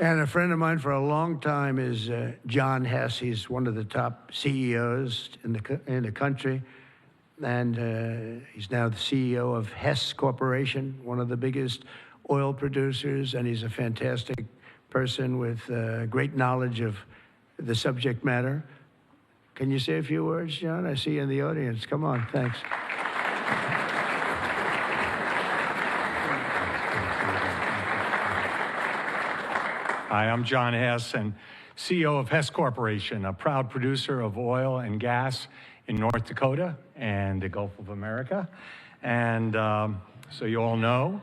And a friend of mine for a long time is John Hess. He's one of the top CEOs in the country. And he's now the CEO of Hess Corporation, one of the biggest oil producers. And he's a fantastic person with great knowledge of the subject matter. Can you say a few words, John? I see you in the audience. Come on, thanks. Hi, I'm John Hess, and CEO of Hess Corporation, a proud producer of oil and gas in North Dakota and the Gulf of America. And so you all know,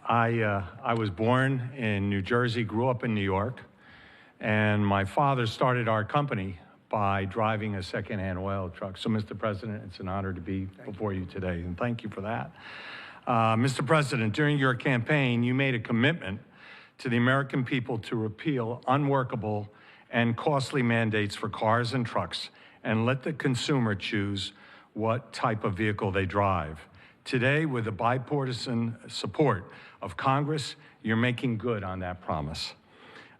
I was born in New Jersey, grew up in New York, and my father started our company by driving a secondhand oil truck. So, Mr. President, it's an honor to be before you today, and thank you for that. Mr. President, during your campaign, you made a commitment to the American people to repeal unworkable and costly mandates for cars and trucks and let the consumer choose what type of vehicle they drive. Today, with the bipartisan support of Congress, you're making good on that promise.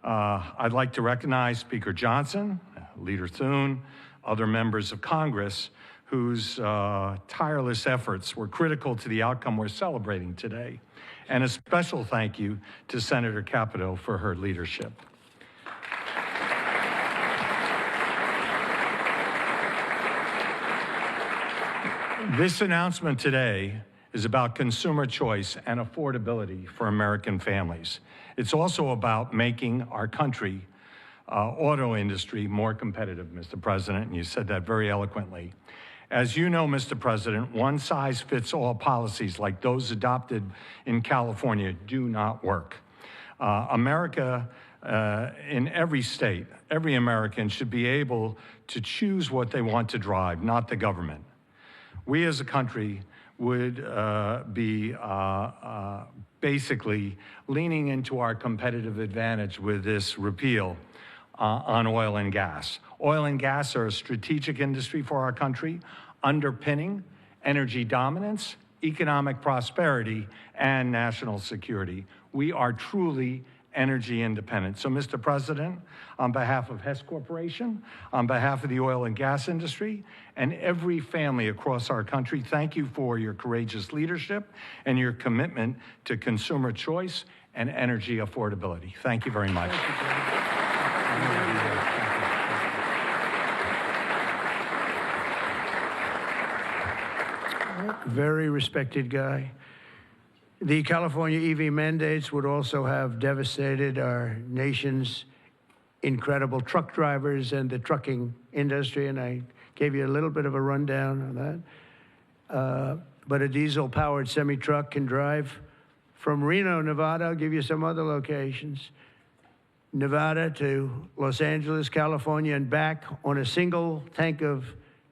I'd like to recognize Speaker Johnson, Leader Thune, other members of Congress whose tireless efforts were critical to the outcome we're celebrating today. And a special thank you to Senator Capito for her leadership. This announcement today is about consumer choice and affordability for American families. It's also about making our country auto industry more competitive, Mr. President, and you said that very eloquently. As you know, Mr. President, one-size-fits-all policies like those adopted in California do not work. America, in every state, every American should be able to choose what they want to drive, not the government. We as a country would be basically leaning into our competitive advantage with this repeal on oil and gas. Oil and gas are a strategic industry for our country, underpinning energy dominance, economic prosperity, and national security. We are truly energy independent. So, Mr. President, on behalf of Hess Corporation, on behalf of the oil and gas industry, and every family across our country, thank you for your courageous leadership and your commitment to consumer choice and energy affordability. Thank you very much. very respected guy. The California EV mandates would also have devastated our nation's incredible truck drivers and the trucking industry, and I gave you a little bit of a rundown on that. But a diesel-powered semi-truck can drive from Reno, Nevada. I'll give you some other locations. Nevada to Los Angeles, California, and back on a single tank of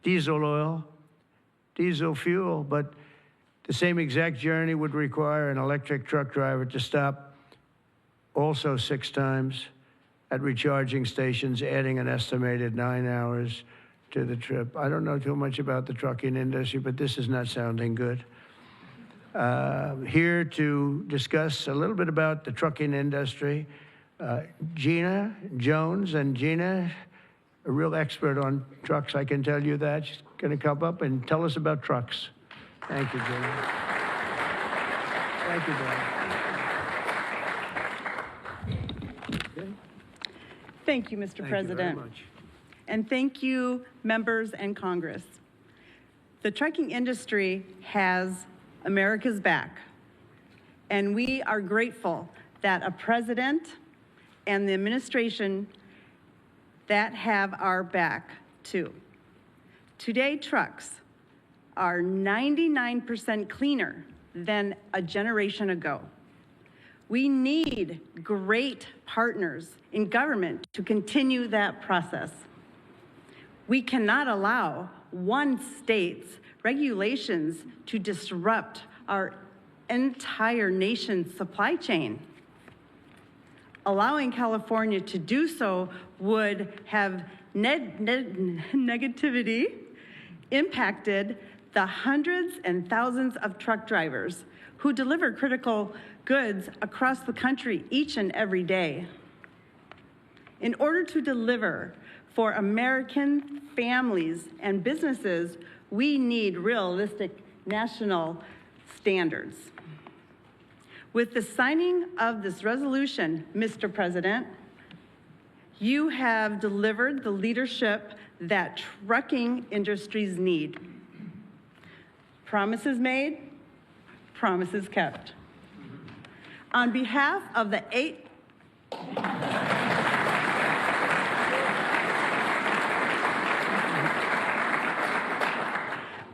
diesel oil, diesel fuel, but the same exact journey would require an electric truck driver to stop also 6 times at recharging stations, adding an estimated 9 hours to the trip. I don't know too much about the trucking industry, but this is not sounding good. Here to discuss a little bit about the trucking industry, Gina Jones. And Gina, a real expert on trucks, I can tell you that. She's going to come up and tell us about trucks. Thank you, Gina. Thank you, Dan. Thank you, Mr. President. Thank you very much. And thank you, members and Congress. The trucking industry has America's back, and we are grateful that a president and the administration that have our back too. Today, trucks are 99% cleaner than a generation ago. We need great partners in government to continue that process. We cannot allow one state's regulations to disrupt our entire nation's supply chain. Allowing California to do so would have negativity impacted the hundreds and thousands of truck drivers who deliver critical goods across the country each and every day. In order to deliver for American families and businesses, we need realistic national standards. With the signing of this resolution, Mr. President, you have delivered the leadership that trucking industries need. Promises made, promises kept. On behalf of the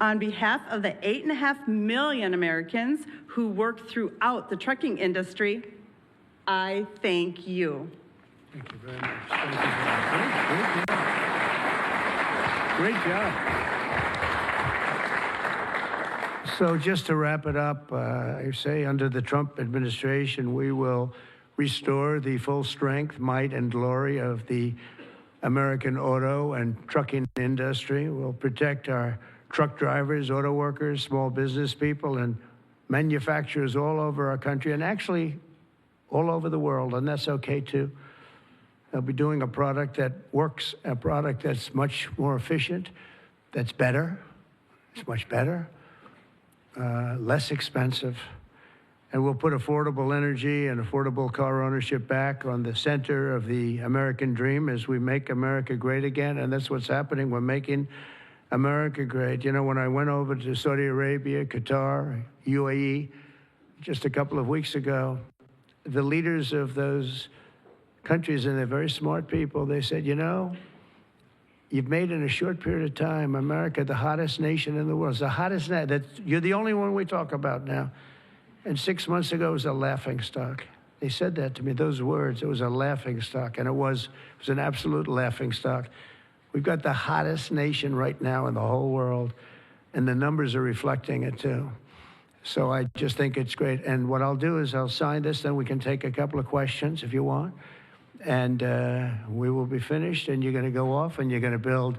On behalf of the 8.5 million Americans who work throughout the trucking industry, I thank you. Thank you very much. Thank you very much. Great job. So just to wrap it up, I say under the Trump administration, we will restore the full strength, might, and glory of the American auto and trucking industry. We'll protect our truck drivers, auto workers, small business people, and manufacturers all over our country, and actually all over the world, and that's okay too. They'll be doing a product that works, a product that's much more efficient, that's better, it's much better, less expensive, and we'll put affordable energy and affordable car ownership back on the center of the American dream as we make America great again, and that's what's happening. We're making America great. You know, when I went over to Saudi Arabia, Qatar, UAE, just a couple of weeks ago, the leaders of those countries, and they're very smart people, they said, you know, you've made in a short period of time America the hottest nation in the world. It's the hottest, you're the only one we talk about now. And 6 months ago, it was a laughingstock. They said that to me, those words, it was a laughingstock, and it was an absolute laughingstock. We've got the hottest nation right now in the whole world, and the numbers are reflecting it too. So I just think it's great. And what I'll do is I'll sign this, then we can take a couple of questions if you want. And we will be finished, and you're going to go off, and you're going to build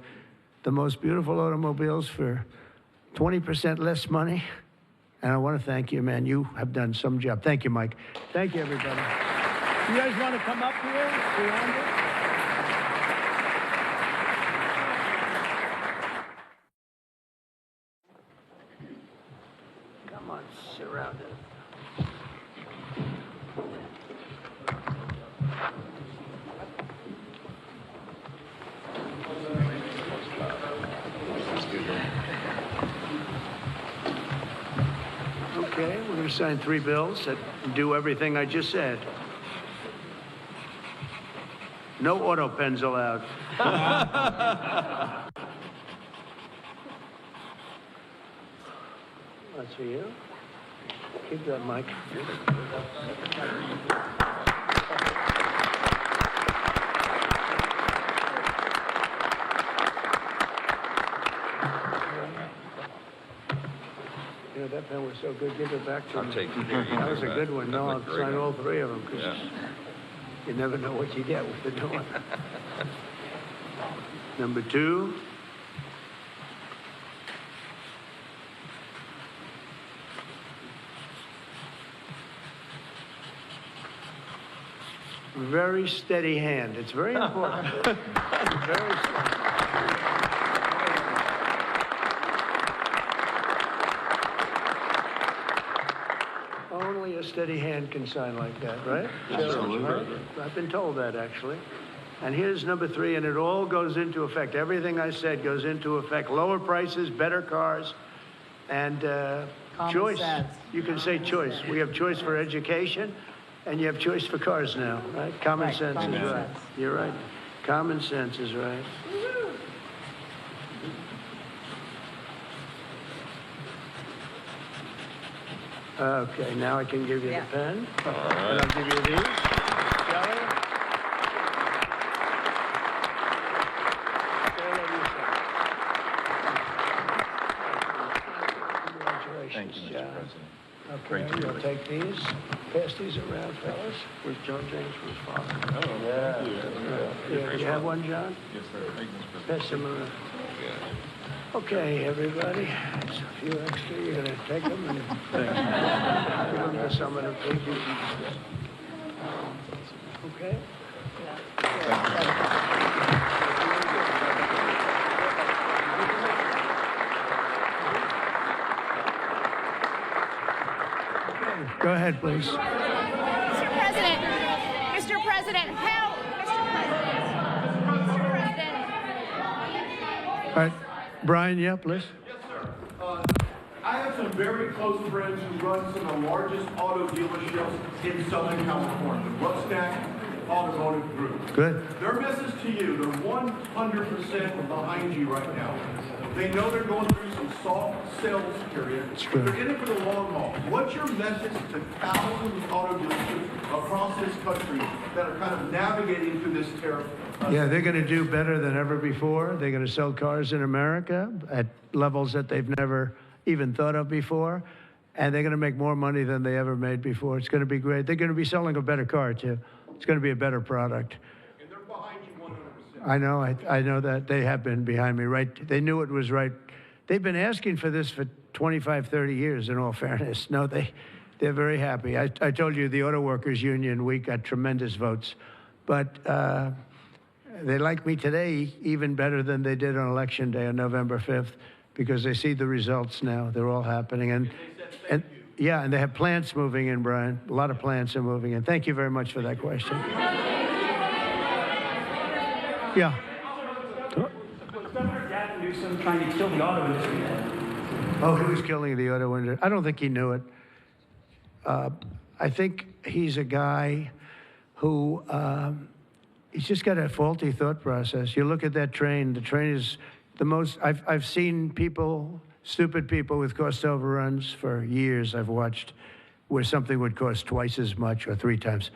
the most beautiful automobiles for 20% less money. And I want to thank you, man. You have done some job. Thank you, Mike. Thank you, everybody. You guys want to come up here? Beyond it? Come on, surround it. going to sign 3 bills that do everything I just said. No auto pens allowed. That's for you. Keep that mic. You know, that pen was so good, give it back to me. I'll take it. There you That go. was a good one. No, I'll Great. sign all 3 of them, because Yeah. you never know what you get with the new one. Number 2. Very steady hand. It's very important. Very steady. Only a steady hand can sign like that, right? Absolutely. Right? I've been told that, actually. And here's number 3, and it all goes into effect. Everything I said goes into effect. Lower prices, better cars, and choice. sense. You can say choice. We have choice for education, and you have choice for cars now, right? Common Right, sense common is right. sense. You're right. Common sense is right. Okay, now I can give you Yeah. the pen. All And right. I'll give you these. Shelley? Congratulations, Thank you, Mr. John. President. Okay, you'll take these. Pass these around, fellas. Where's John James from his father? Oh, thank you. Yeah, you have one, John? Yes, sir. Thank you, Mr. President. Pass them around. Okay, everybody. There's a few extra. You're gonna take them and give them to someone who paid you. Okay? Go ahead, please. Mr. President, Mr. President, how, Mr. President, All right, Brian, yeah, please. I have some very close friends who run some of the largest auto dealerships in Southern California, Rustack Automotive Group. Good. Their message to you, they're 100% behind you right now. They know they're going through some soft sales period, but true. they're in it for the long haul. What's your message to thousands of auto dealerships across this country that are kind of navigating through this tariff? Yeah, they're going to do better than ever before. They're going to sell cars in America at levels that they've never even thought of before. And they're going to make more money than they ever made before. It's going to be great. They're going to be selling a better car, too. It's going to be a better product. And they're behind you 100%. I know. I know that. They have been behind me, right? They knew it was right. They've been asking for this for 25, 30 years, in all fairness. No, they're very happy. I told you the Auto Workers Union, we got tremendous votes. But they like me today even better than they did on Election Day on November 5th, because they see the results now. They're all happening. And yeah, and they have plants moving in, Brian. A lot of plants are moving in. Thank you very much for that question. Yeah. Governor Gavin Newsom trying to kill the auto industry. Oh, he was killing the auto industry. I don't think he knew it. I think he's a guy who he's just got a faulty thought process. You look at that train. The train is the most. I've seen people, stupid people with cost overruns for years. I've watched where something would cost twice as much or 3 times,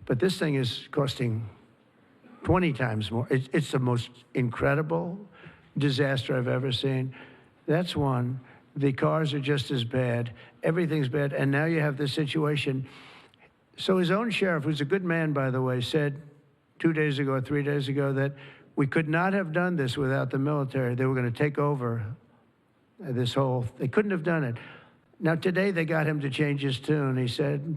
but this thing is costing 20 times more. It's the most incredible disaster I've ever seen. That's one. The cars are just as bad. Everything's bad. And now you have this situation. So his own sheriff, who's a good man, by the way, said 2 days ago or 3 days ago that we could not have done this without the military. They were going to take over this whole, they couldn't have done it. Now today they got him to change his tune. He said,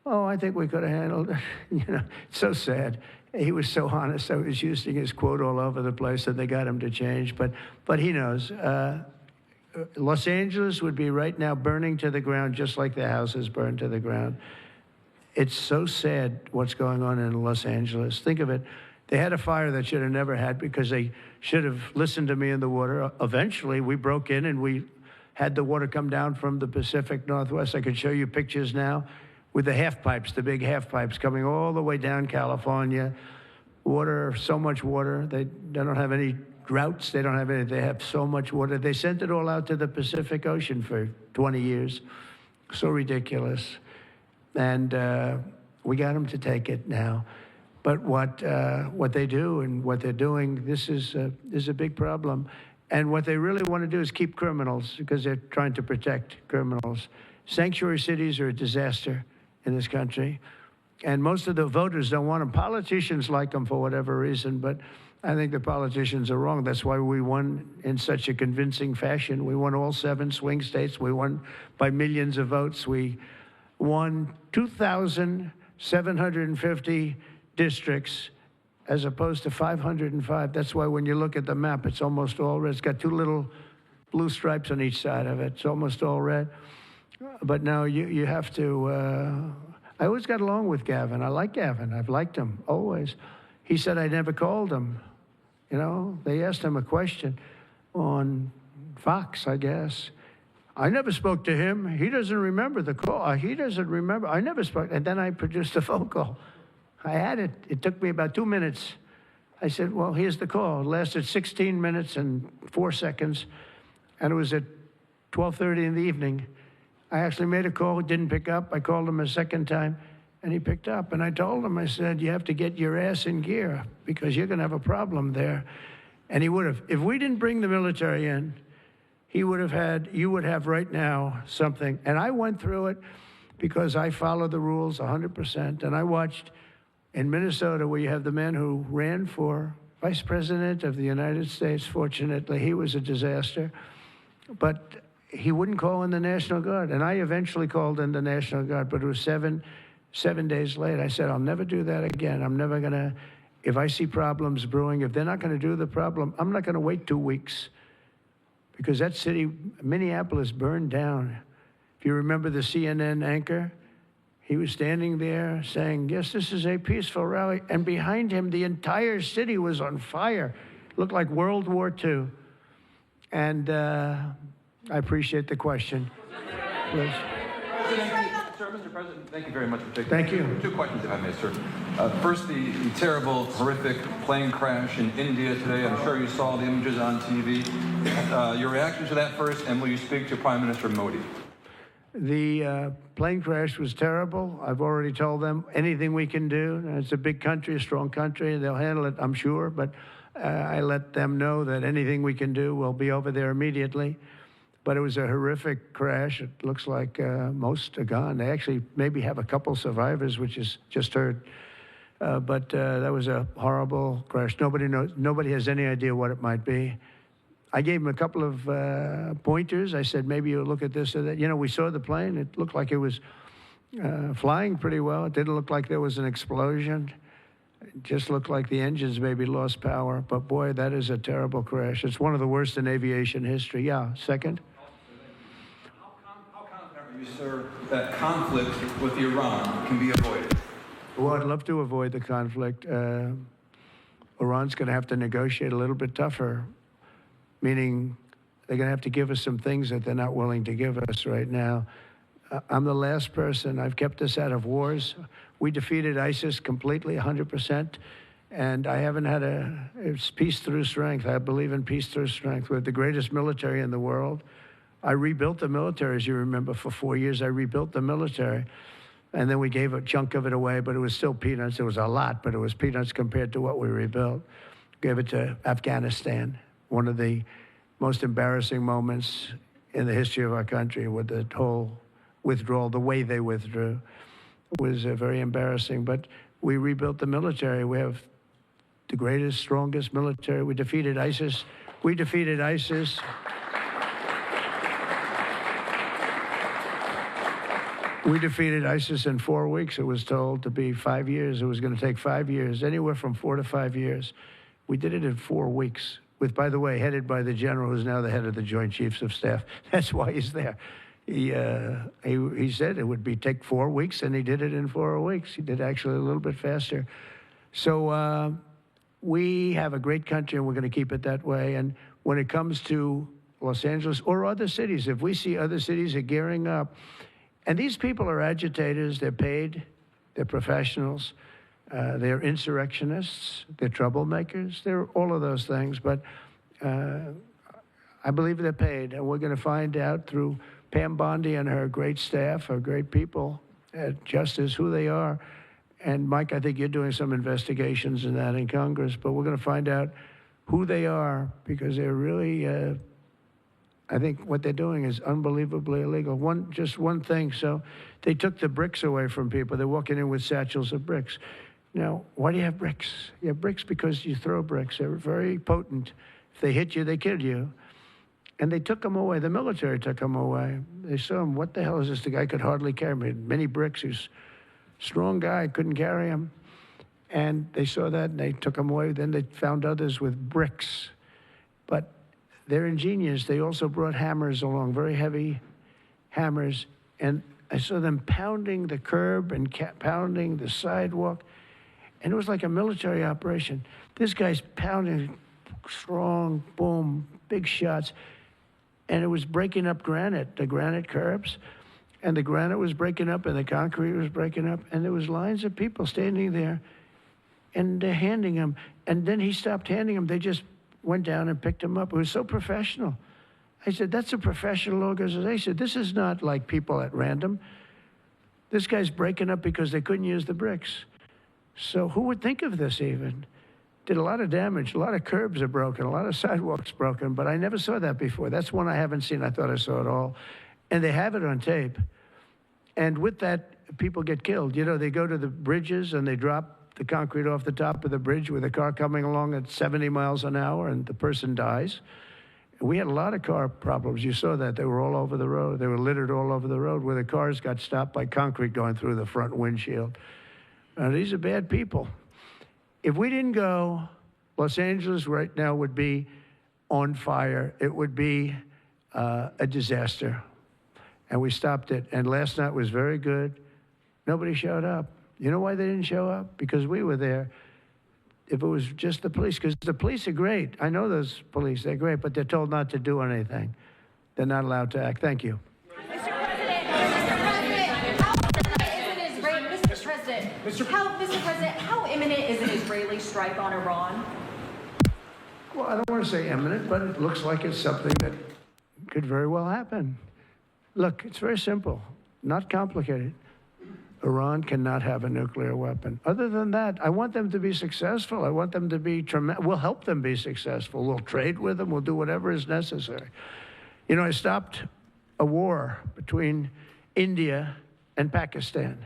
oh, I think we could have handled it. You know, it's so sad. He was so honest. I was using his quote all over the place, and they got him to change. But he knows. Los Angeles would be right now burning to the ground, just like the houses burned to the ground. It's so sad what's going on in Los Angeles. Think of it. They had a fire that should have never had because they should have listened to me in the water. Eventually, we broke in and we had the water come down from the Pacific Northwest. I could show you pictures now with the half pipes, the big half pipes coming all the way down California. Water, so much water. They don't have any droughts. They don't have any. They have so much water. They sent it all out to the Pacific Ocean for 20 years. So ridiculous. And we got them to take it now. But what they do and what they're doing, this is a big problem. And what they really want to do is keep criminals because they're trying to protect criminals. Sanctuary cities are a disaster in this country. And most of the voters don't want them. Politicians like them for whatever reason, but I think the politicians are wrong. That's why we won in such a convincing fashion. We won all 7 swing states. We won by millions of votes. We won 2,750 districts as opposed to 505. That's why when you look at the map, it's almost all red. It's got 2 little blue stripes on each side of it. It's almost all red. But now you have to... I always got along with Gavin. I like Gavin. I've liked him, always. He said I never called him. You know, they asked him a question on Fox, I guess. I never spoke to him. He doesn't remember the call. He doesn't remember. I never spoke. And then I produced a phone call. I had it. It took me about 2 minutes. I said, well, here's the call. It lasted 16 minutes and 4 seconds. And it was at 12:30 in the evening. I actually made a call, didn't pick up. I called him a second time, and he picked up. And I told him, I said, you have to get your ass in gear because you're going to have a problem there. And he would have. If we didn't bring the military in, he would have had, you would have right now something. And I went through it because I follow the rules 100%. And I watched in Minnesota where you have the man who ran for vice president of the United States. Fortunately, he was a disaster. But he wouldn't call in the National Guard. And I eventually called in the National Guard, but it was seven days late. I said, I'll never do that again. I'm never going to, if I see problems brewing, if they're not going to do the problem, I'm not going to wait 2 weeks. Because that city, Minneapolis, burned down. If you remember the CNN anchor, he was standing there saying, yes, this is a peaceful rally. And behind him, the entire city was on fire. It looked like World War II. And I appreciate the question. Please. Mr. President, thank you very much for taking. Thank you. 2 questions, if I may, sir. First, the terrible, horrific plane crash in India today. I'm sure you saw the images on TV. Your reaction to that first, and will you speak to Prime Minister Modi? The plane crash was terrible. I've already told them anything we can do. It's a big country, a strong country. They'll handle it, I'm sure. But I let them know that anything we can do, we'll be over there immediately. But it was a horrific crash. It looks like most are gone. They actually maybe have a couple survivors, which is just heard. But that was a horrible crash. Nobody knows. Nobody has any idea what it might be. I gave him a couple of pointers. I said, maybe you'll look at this or that. You know, we saw the plane. It looked like it was flying pretty well. It didn't look like there was an explosion. It just looked like the engines maybe lost power. But boy, that is a terrible crash. It's one of the worst in aviation history. Yeah, second. How confident are you, sir, that conflict with Iran can be avoided? Well, I'd love to avoid the conflict. Iran's going to have to negotiate a little bit tougher, meaning they're going to have to give us some things that they're not willing to give us right now. I'm the last person. I've kept us out of wars. We defeated ISIS completely, 100%. And I haven't had it's peace through strength. I believe in peace through strength. We're the greatest military in the world. I rebuilt the military, as you remember, for 4 years. I rebuilt the military. And then we gave a chunk of it away, but it was still peanuts. It was a lot, but it was peanuts compared to what we rebuilt. Gave it to Afghanistan, one of the most embarrassing moments in the history of our country with the whole withdrawal, the way they withdrew was very embarrassing. But we rebuilt the military. We have the greatest, strongest military. We defeated ISIS. We defeated ISIS. We defeated ISIS in 4 weeks. It was told to be 5 years. It was going to take 5 years, anywhere from 4 to 5 years. We did it in 4 weeks, with, by the way, headed by the general who's now the head of the Joint Chiefs of Staff. That's why he's there. He said it would take 4 weeks, and he did it in 4 weeks. He did actually a little bit faster. So we have a great country, and we're going to keep it that way. And when it comes to Los Angeles or other cities, if we see other cities are gearing up, and these people are agitators, they're paid, they're professionals, they're insurrectionists, they're troublemakers, they're all of those things, but I believe they're paid, and we're going to find out through Pam Bondi and her great staff, her great people at Justice, who they are. And Mike, I think you're doing some investigations in that in Congress, but we're going to find out who they are, because they're really, I think what they're doing is unbelievably illegal. Just one thing, so they took the bricks away from people. They're walking in with satchels of bricks. Now, why do you have bricks? You have bricks because you throw bricks. They're very potent. If they hit you, they kill you. And they took them away. The military took them away. They saw him, what the hell is this? The guy could hardly carry me. Many bricks. He's a strong guy, couldn't carry him. And they saw that, and they took him away. Then they found others with bricks. But they're ingenious. They also brought hammers along, very heavy hammers. And I saw them pounding the curb and pounding the sidewalk. And it was like a military operation. This guy's pounding strong, boom, big shots. And it was breaking up granite, the granite curbs. And the granite was breaking up, and the concrete was breaking up. And there was lines of people standing there, and they're handing him. And then he stopped handing them. They just went down and picked him up. It was so professional. I said, that's a professional organization. This is not like people at random. This guy's breaking up because they couldn't use the bricks. So who would think of this even? Did a lot of damage. A lot of curbs are broken. A lot of sidewalks broken. But I never saw that before. That's one I haven't seen. I thought I saw it all. And they have it on tape. And with that, people get killed. You know, they go to the bridges and they drop the concrete off the top of the bridge with a car coming along at 70 miles an hour, and the person dies. We had a lot of car problems. You saw that. They were all over the road. They were littered all over the road where the cars got stopped by concrete going through the front windshield. These are bad people. If we didn't go, Los Angeles right now would be on fire. It would be a disaster. And we stopped it. And last night was very good. Nobody showed up. You know why they didn't show up? Because we were there. If it was just the police, because the police are great. I know those police, they're great, but they're told not to do anything. They're not allowed to act. Thank you. Mr. President, how imminent is an Israeli strike on Iran? Well, I don't want to say imminent, but it looks like it's something that could very well happen. Look, it's very simple, not complicated. Iran cannot have a nuclear weapon. Other than that, I want them to be successful. I want them to be tremendous. We'll help them be successful. We'll trade with them. We'll do whatever is necessary. You know, I stopped a war between India and Pakistan.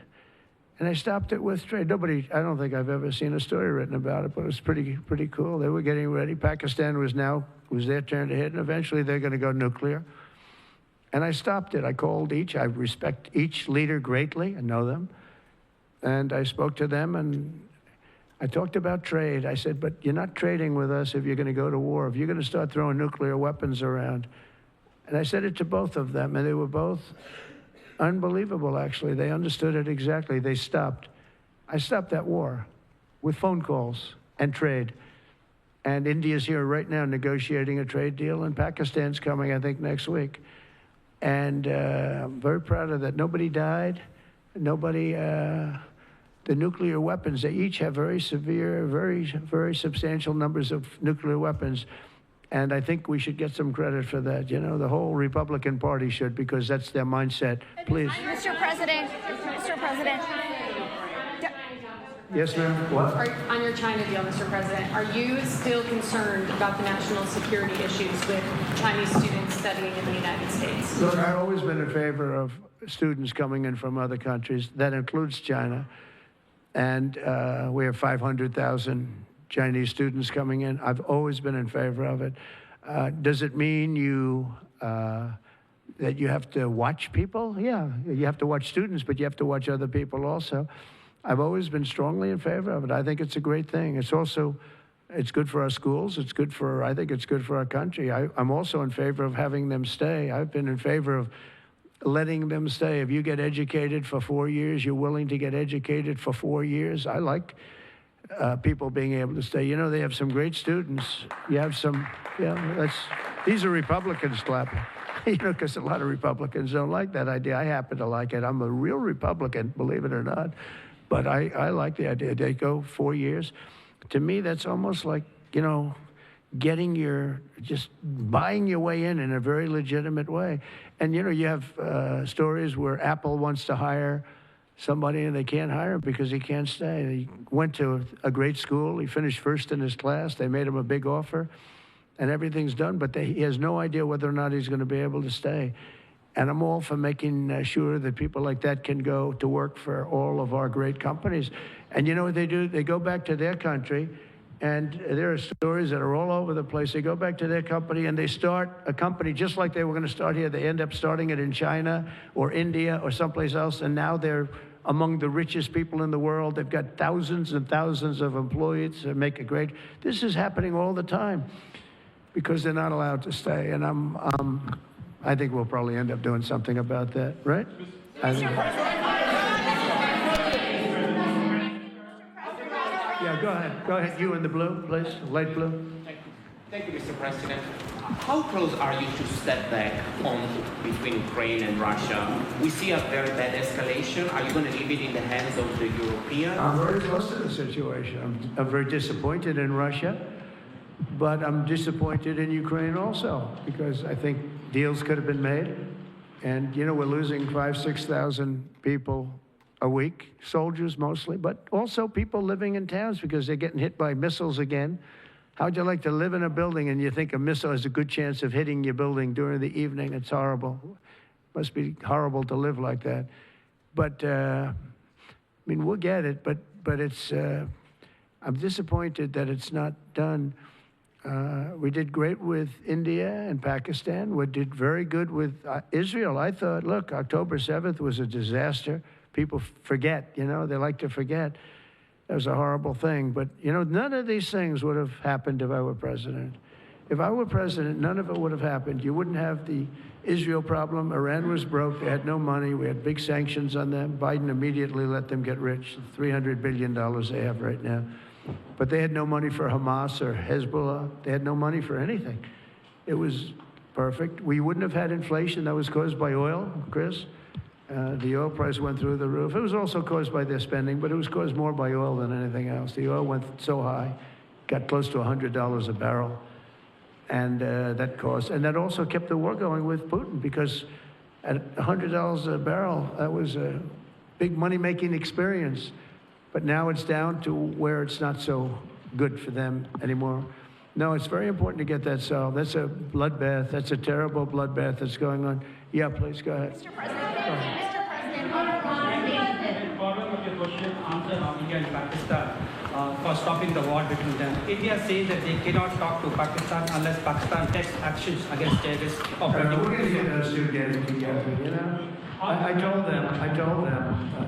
And I stopped it with trade. I don't think I've ever seen a story written about it, but it was pretty cool. They were getting ready. Pakistan was their turn to hit, and eventually they're going to go nuclear. And I stopped it. I called each. I respect each leader greatly. I know them. And I spoke to them, and I talked about trade. I said, but you're not trading with us if you're going to go to war, if you're going to start throwing nuclear weapons around. And I said it to both of them, and they were both unbelievable, actually. They understood it exactly. They stopped. I stopped that war with phone calls and trade. And India's here right now negotiating a trade deal, and Pakistan's coming, I think, next week. And I'm very proud of that. Nobody died. The nuclear weapons, they each have very severe, very substantial numbers of nuclear weapons. And I think we should get some credit for that. You know, the whole Republican Party should, because that's their mindset. Please. Mr. President. Yes, ma'am. What? On your China deal, Mr. President, are you still concerned about the national security issues with Chinese students studying in the United States? Look, I've always been in favor of students coming in from other countries. That includes China. And we have 500,000 Chinese students coming in. I've always been in favor of it. Does it mean that you have to watch people? Yeah, you have to watch students, but you have to watch other people also. I've always been strongly in favor of it. I think it's a great thing. It's good for our schools. I think it's good for our country. I'm also in favor of having them stay. I've been in favor of letting them stay. If you get educated for 4 years, you're willing to get educated for 4 years. I like people being able to stay. You know, they have some great students. You have some, these are Republicans clapping. You know, because a lot of Republicans don't like that idea. I happen to like it. I'm a real Republican, believe it or not. But I like the idea. They go 4 years. To me, that's almost like, you know, just buying your way in a very legitimate way. And, you know, you have stories where Apple wants to hire somebody and they can't hire him because he can't stay. He went to a great school. He finished first in his class. They made him a big offer. And everything's done, but he has no idea whether or not he's going to be able to stay. And I'm all for making sure that people like that can go to work for all of our great companies. And you know what they do? They go back to their country, and there are stories that are all over the place. They go back to their company, and they start a company just like they were going to start here. They end up starting it in China or India or someplace else, and now they're among the richest people in the world. They've got thousands and thousands of employees that make it great. This is happening all the time, because they're not allowed to stay. And I think we'll probably end up doing something about that, right? Yeah, go ahead. Go ahead. You in the blue, please. Light blue. Thank you, Mr. President. How close are you to step back between Ukraine and Russia? We see a very bad escalation. Are you going to leave it in the hands of the Europeans? I'm very close to the situation. I'm very disappointed in Russia. But I'm disappointed in Ukraine also, because I think deals could have been made. And, you know, we're losing 5,000, 6,000 people a week, soldiers mostly, but also people living in towns because they're getting hit by missiles again. How'd you like to live in a building and you think a missile has a good chance of hitting your building during the evening? It's horrible. Must be horrible to live like that. But, I mean, we'll get it, but it's, I'm disappointed that it's not done. We did great with India and Pakistan. We did very good with Israel. I thought, look, October 7th was a disaster. People forget, you know, they like to forget. That was a horrible thing. But, you know, none of these things would have happened if I were president. If I were president, none of it would have happened. You wouldn't have the Israel problem. Iran was broke. They had no money. We had big sanctions on them. Biden immediately let them get rich, $300 billion they have right now. But they had no money for Hamas or Hezbollah. They had no money for anything. It was perfect. We wouldn't have had inflation that was caused by oil, Chris. The oil price went through the roof. It was also caused by their spending, but it was caused more by oil than anything else. The oil went so high, got close to $100 a barrel. And that caused, and that also kept the war going with Putin, because at $100 a barrel, that was a big money-making experience. But now it's down to where it's not so good for them anymore. No, it's very important to get that solved. That's a bloodbath. That's a terrible bloodbath that's going on. Yeah, please, go ahead. Mr. President, Mr. Following up your question, answer on India and Pakistan for stopping the war between them. India says that they cannot talk to Pakistan unless Pakistan takes actions against terrorists. We're going to get those two getting together, you know? I told them,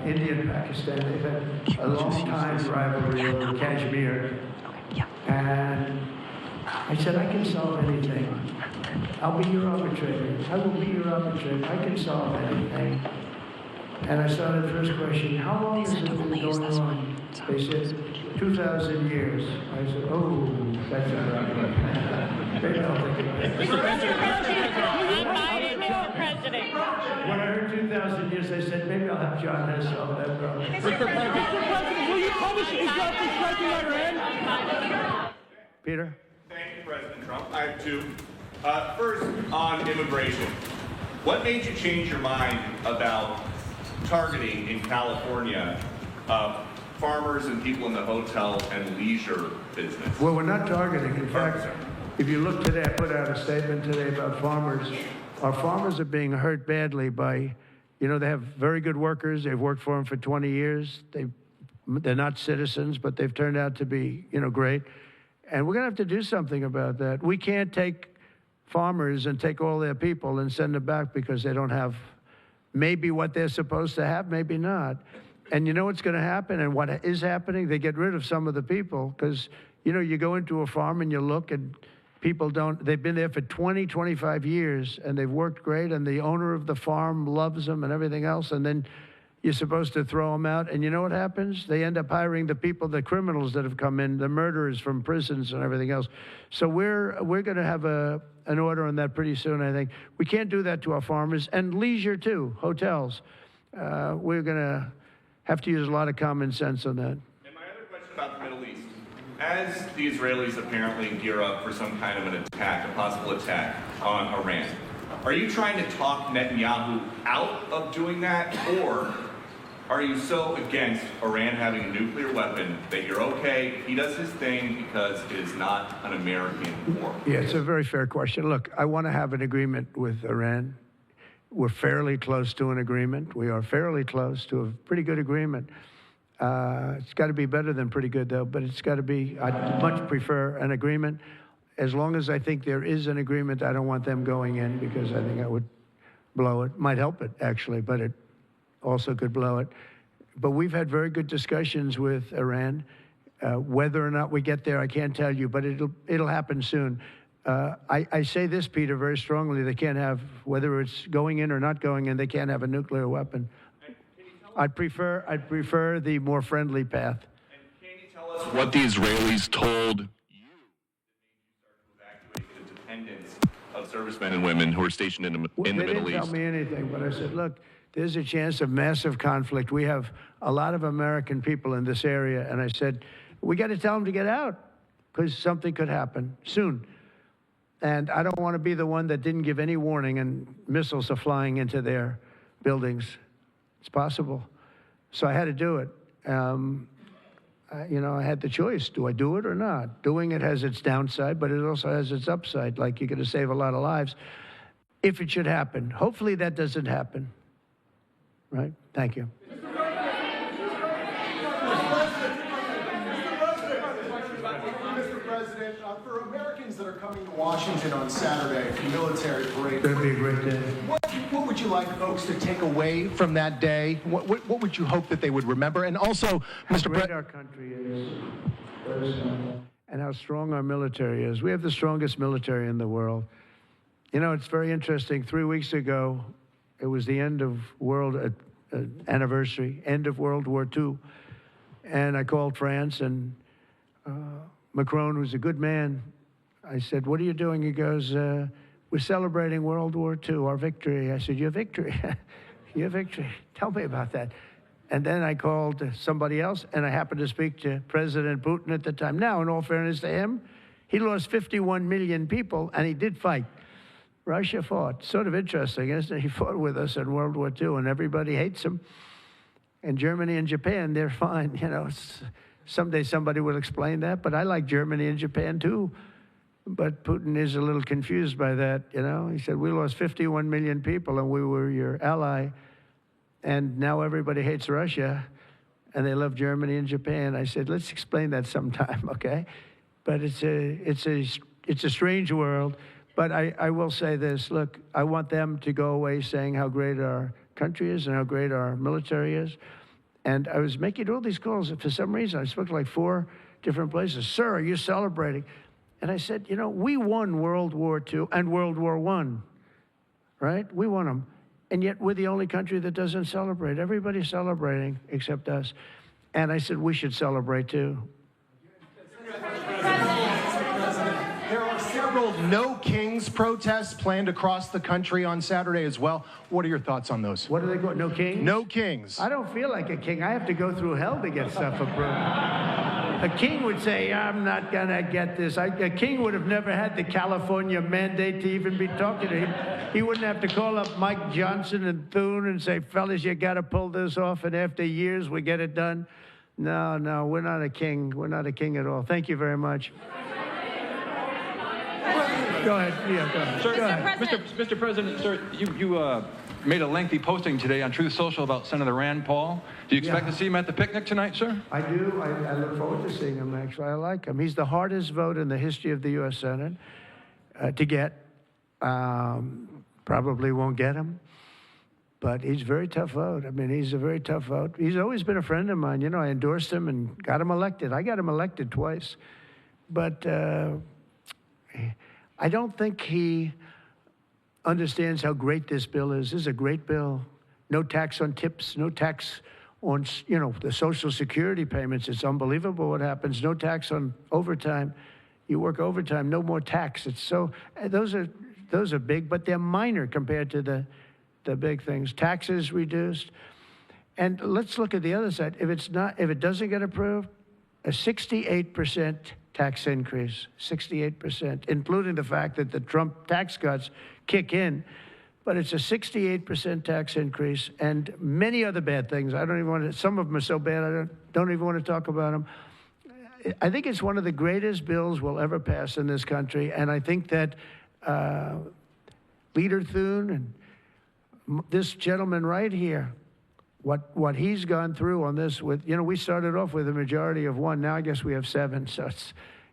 India and Pakistan, they've had a long time rivalry over Kashmir. And I said, I can solve anything. I'll be your arbitrator. I will be your arbitrator. I can solve anything. And I started the first question, how long has it been going on? They said, 2,000 years. I said, oh, that's all right. Maybe I'll take it. Mr. President. When I heard 2,000 years, I said, maybe I'll have John Hess solve that problem. Mr. President, will you publish a striking letter in? Peter? Thank you, President Trump. I have two. First, on immigration. What made you change your mind about targeting in California farmers and people in the hotel and leisure business? Well, we're not targeting. In fact, if you look today, I put out a statement today about farmers. Our farmers are being hurt badly by, you know, they have very good workers. They've worked for them for 20 years. They're not citizens, but they've turned out to be, you know, great. And we're going to have to do something about that. We can't take farmers and take all their people and send them back because they don't have maybe what they're supposed to have, maybe not. And you know what's going to happen and what is happening? They get rid of some of the people because, you know, you go into a farm and you look and people don't, they've been there for 20, 25 years and they've worked great and the owner of the farm loves them and everything else. And then you're supposed to throw them out. And you know what happens? They end up hiring the people, the criminals that have come in, the murderers from prisons and everything else. So we're going to have an order on that pretty soon, I think. We can't do that to our farmers. And leisure, too, hotels. We're going to have to use a lot of common sense on that. And my other question about the Middle East. As the Israelis apparently gear up for some kind of an attack, a possible attack on Iran, are you trying to talk Netanyahu out of doing that, or are you so against Iran having a nuclear weapon that you're okay, he does his thing because it is not an American war? Yeah, it's a very fair question. Look, I want to have an agreement with Iran. We're fairly close to an agreement. We are fairly close to a pretty good agreement. It's got to be better than pretty good, though, but it's got to be, I'd much prefer an agreement. As long as I think there is an agreement, I don't want them going in because I think I would blow it. Might help it, actually, but it also could blow it. But we've had very good discussions with Iran. Whether or not we get there, I can't tell you, but it'll happen soon. I say this, Peter, very strongly. They can't have, whether it's going in or not going in, they can't have a nuclear weapon. I'd prefer the more friendly path. And can you tell us what the Israelis told you that made you start to evacuate the dependents of servicemen and women who are stationed in the Middle East? They didn't tell me anything, but I said, look, there's a chance of massive conflict. We have a lot of American people in this area, and I said, we got to tell them to get out because something could happen soon. And I don't want to be the one that didn't give any warning and missiles are flying into their buildings. It's possible. So I had to do it. I had the choice. Do I do it or not? Doing it has its downside, but it also has its upside. Like you're going to save a lot of lives if it should happen. Hopefully that doesn't happen. Right? Thank you. Mr. President, for Americans that are coming to Washington on Saturday for military parade, It's going to be a great day. what would you like folks to take away from that day? What would you hope that they would remember? And also, Mr. President, our country is, and how strong our military is. We have the strongest military in the world. You know, it's very interesting. 3 weeks ago, it was the end of anniversary, end of World War II. And I called France, and Macron, who's a good man, I said, what are you doing? He goes, we're celebrating World War II, our victory. I said, your victory? Your victory. Tell me about that. And then I called somebody else, and I happened to speak to President Putin at the time. Now, in all fairness to him, he lost 51 million people, and he did fight. Russia fought. Sort of interesting, isn't it? He fought with us in World War II, and everybody hates him. And Germany and Japan, they're fine. You know, someday somebody will explain that, but I like Germany and Japan, too. But Putin is a little confused by that, you know. He said, we lost 51 million people, and we were your ally, and now everybody hates Russia, and they love Germany and Japan. I said, let's explain that sometime, okay? But it's a strange world. But I will say this, look, I want them to go away saying how great our country is and how great our military is. And I was making all these calls. For some reason, I spoke to like 4 different places. Sir, are you celebrating? And I said, you know, we won World War II and World War I, right? We won them. And yet we're the only country that doesn't celebrate. Everybody's celebrating except us. And I said, we should celebrate too. There are several No Kings protests planned across the country on Saturday as well. What are your thoughts on those? What are they called? No Kings? No Kings. I don't feel like a king. I have to go through hell to get stuff approved. A king would say, I'm not going to get this. A king would have never had the California mandate to even be talking to him. He wouldn't have to call up Mike Johnson and Thune and say, fellas, you got to pull this off, and after years we get it done. No, we're not a king. We're not a king at all. Thank you very much. Go ahead. Yeah, go ahead. Sir, go ahead. Mr. President, sir, you made a lengthy posting today on Truth Social about Senator Rand Paul. Do you expect to see him at the picnic tonight, sir? I do. I look forward to seeing him, actually. I like him. He's the hardest vote in the history of the U.S. Senate to get. Probably won't get him, but he's a very tough vote. I mean, he's a very tough vote. He's always been a friend of mine. You know, I endorsed him and got him elected. I got him elected twice. But I don't think he understands how great this bill is. This is a great bill. no tax on tips, no tax on, the Social Security payments. It's unbelievable what happens. No tax on overtime. You work overtime, no more tax. It's so, those are big, but they're minor compared to the big things. Taxes reduced. And let's look at the other side. If it doesn't get approved, a 68% tax increase, 68%, including the fact that the Trump tax cuts kick in. But it's a 68% tax increase and many other bad things. I don't even want to, some of them are so bad, I don't even want to talk about them. I think it's one of the greatest bills we'll ever pass in this country. And I think that Leader Thune and this gentleman right here, what he's gone through on this with, we started off with a majority of 1. Now I guess we have 7. So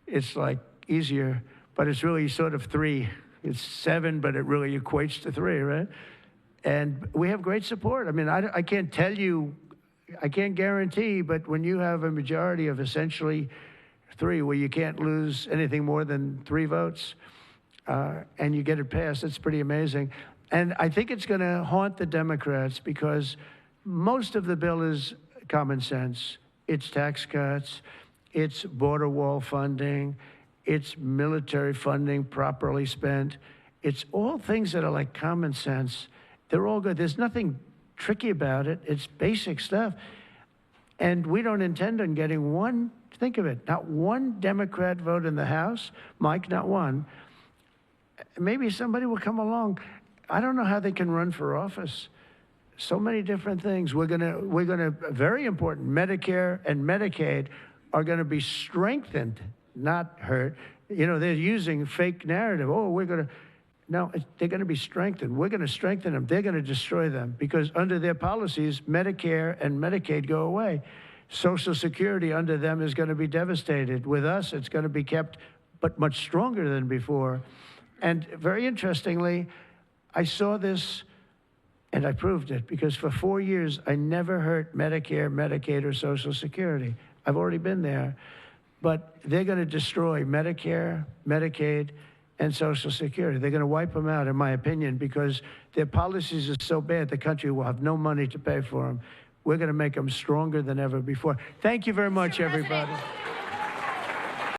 it's like easier, but it's really sort of 3. It's 7, but it really equates to 3, right? And we have great support. I mean, I can't tell you, I can't guarantee, but when you have a majority of essentially 3, where you can't lose anything more than 3 votes, and you get it passed, it's pretty amazing. And I think it's going to haunt the Democrats because most of the bill is common sense. It's tax cuts, it's border wall funding, it's military funding properly spent. It's all things that are like common sense. They're all good. There's nothing tricky about it. It's basic stuff. And we don't intend on getting one, think of it, not one Democrat vote in the House. Mike, not one. Maybe somebody will come along. I don't know how they can run for office. So many different things. We're gonna, very important, Medicare and Medicaid are gonna be strengthened, not hurt. They're using fake narrative. Oh, no, they're going to be strengthened. We're going to strengthen them. They're going to destroy them because under their policies, Medicare and Medicaid go away. Social Security under them is going to be devastated. With us, it's going to be kept, but much stronger than before. And very interestingly, I saw this and I proved it because for 4 years, I never hurt Medicare, Medicaid, or Social Security. I've already been there. But they're going to destroy Medicare, Medicaid, and Social Security. They're going to wipe them out, in my opinion, because their policies are so bad, the country will have no money to pay for them. We're going to make them stronger than ever before. Thank you very much, everybody.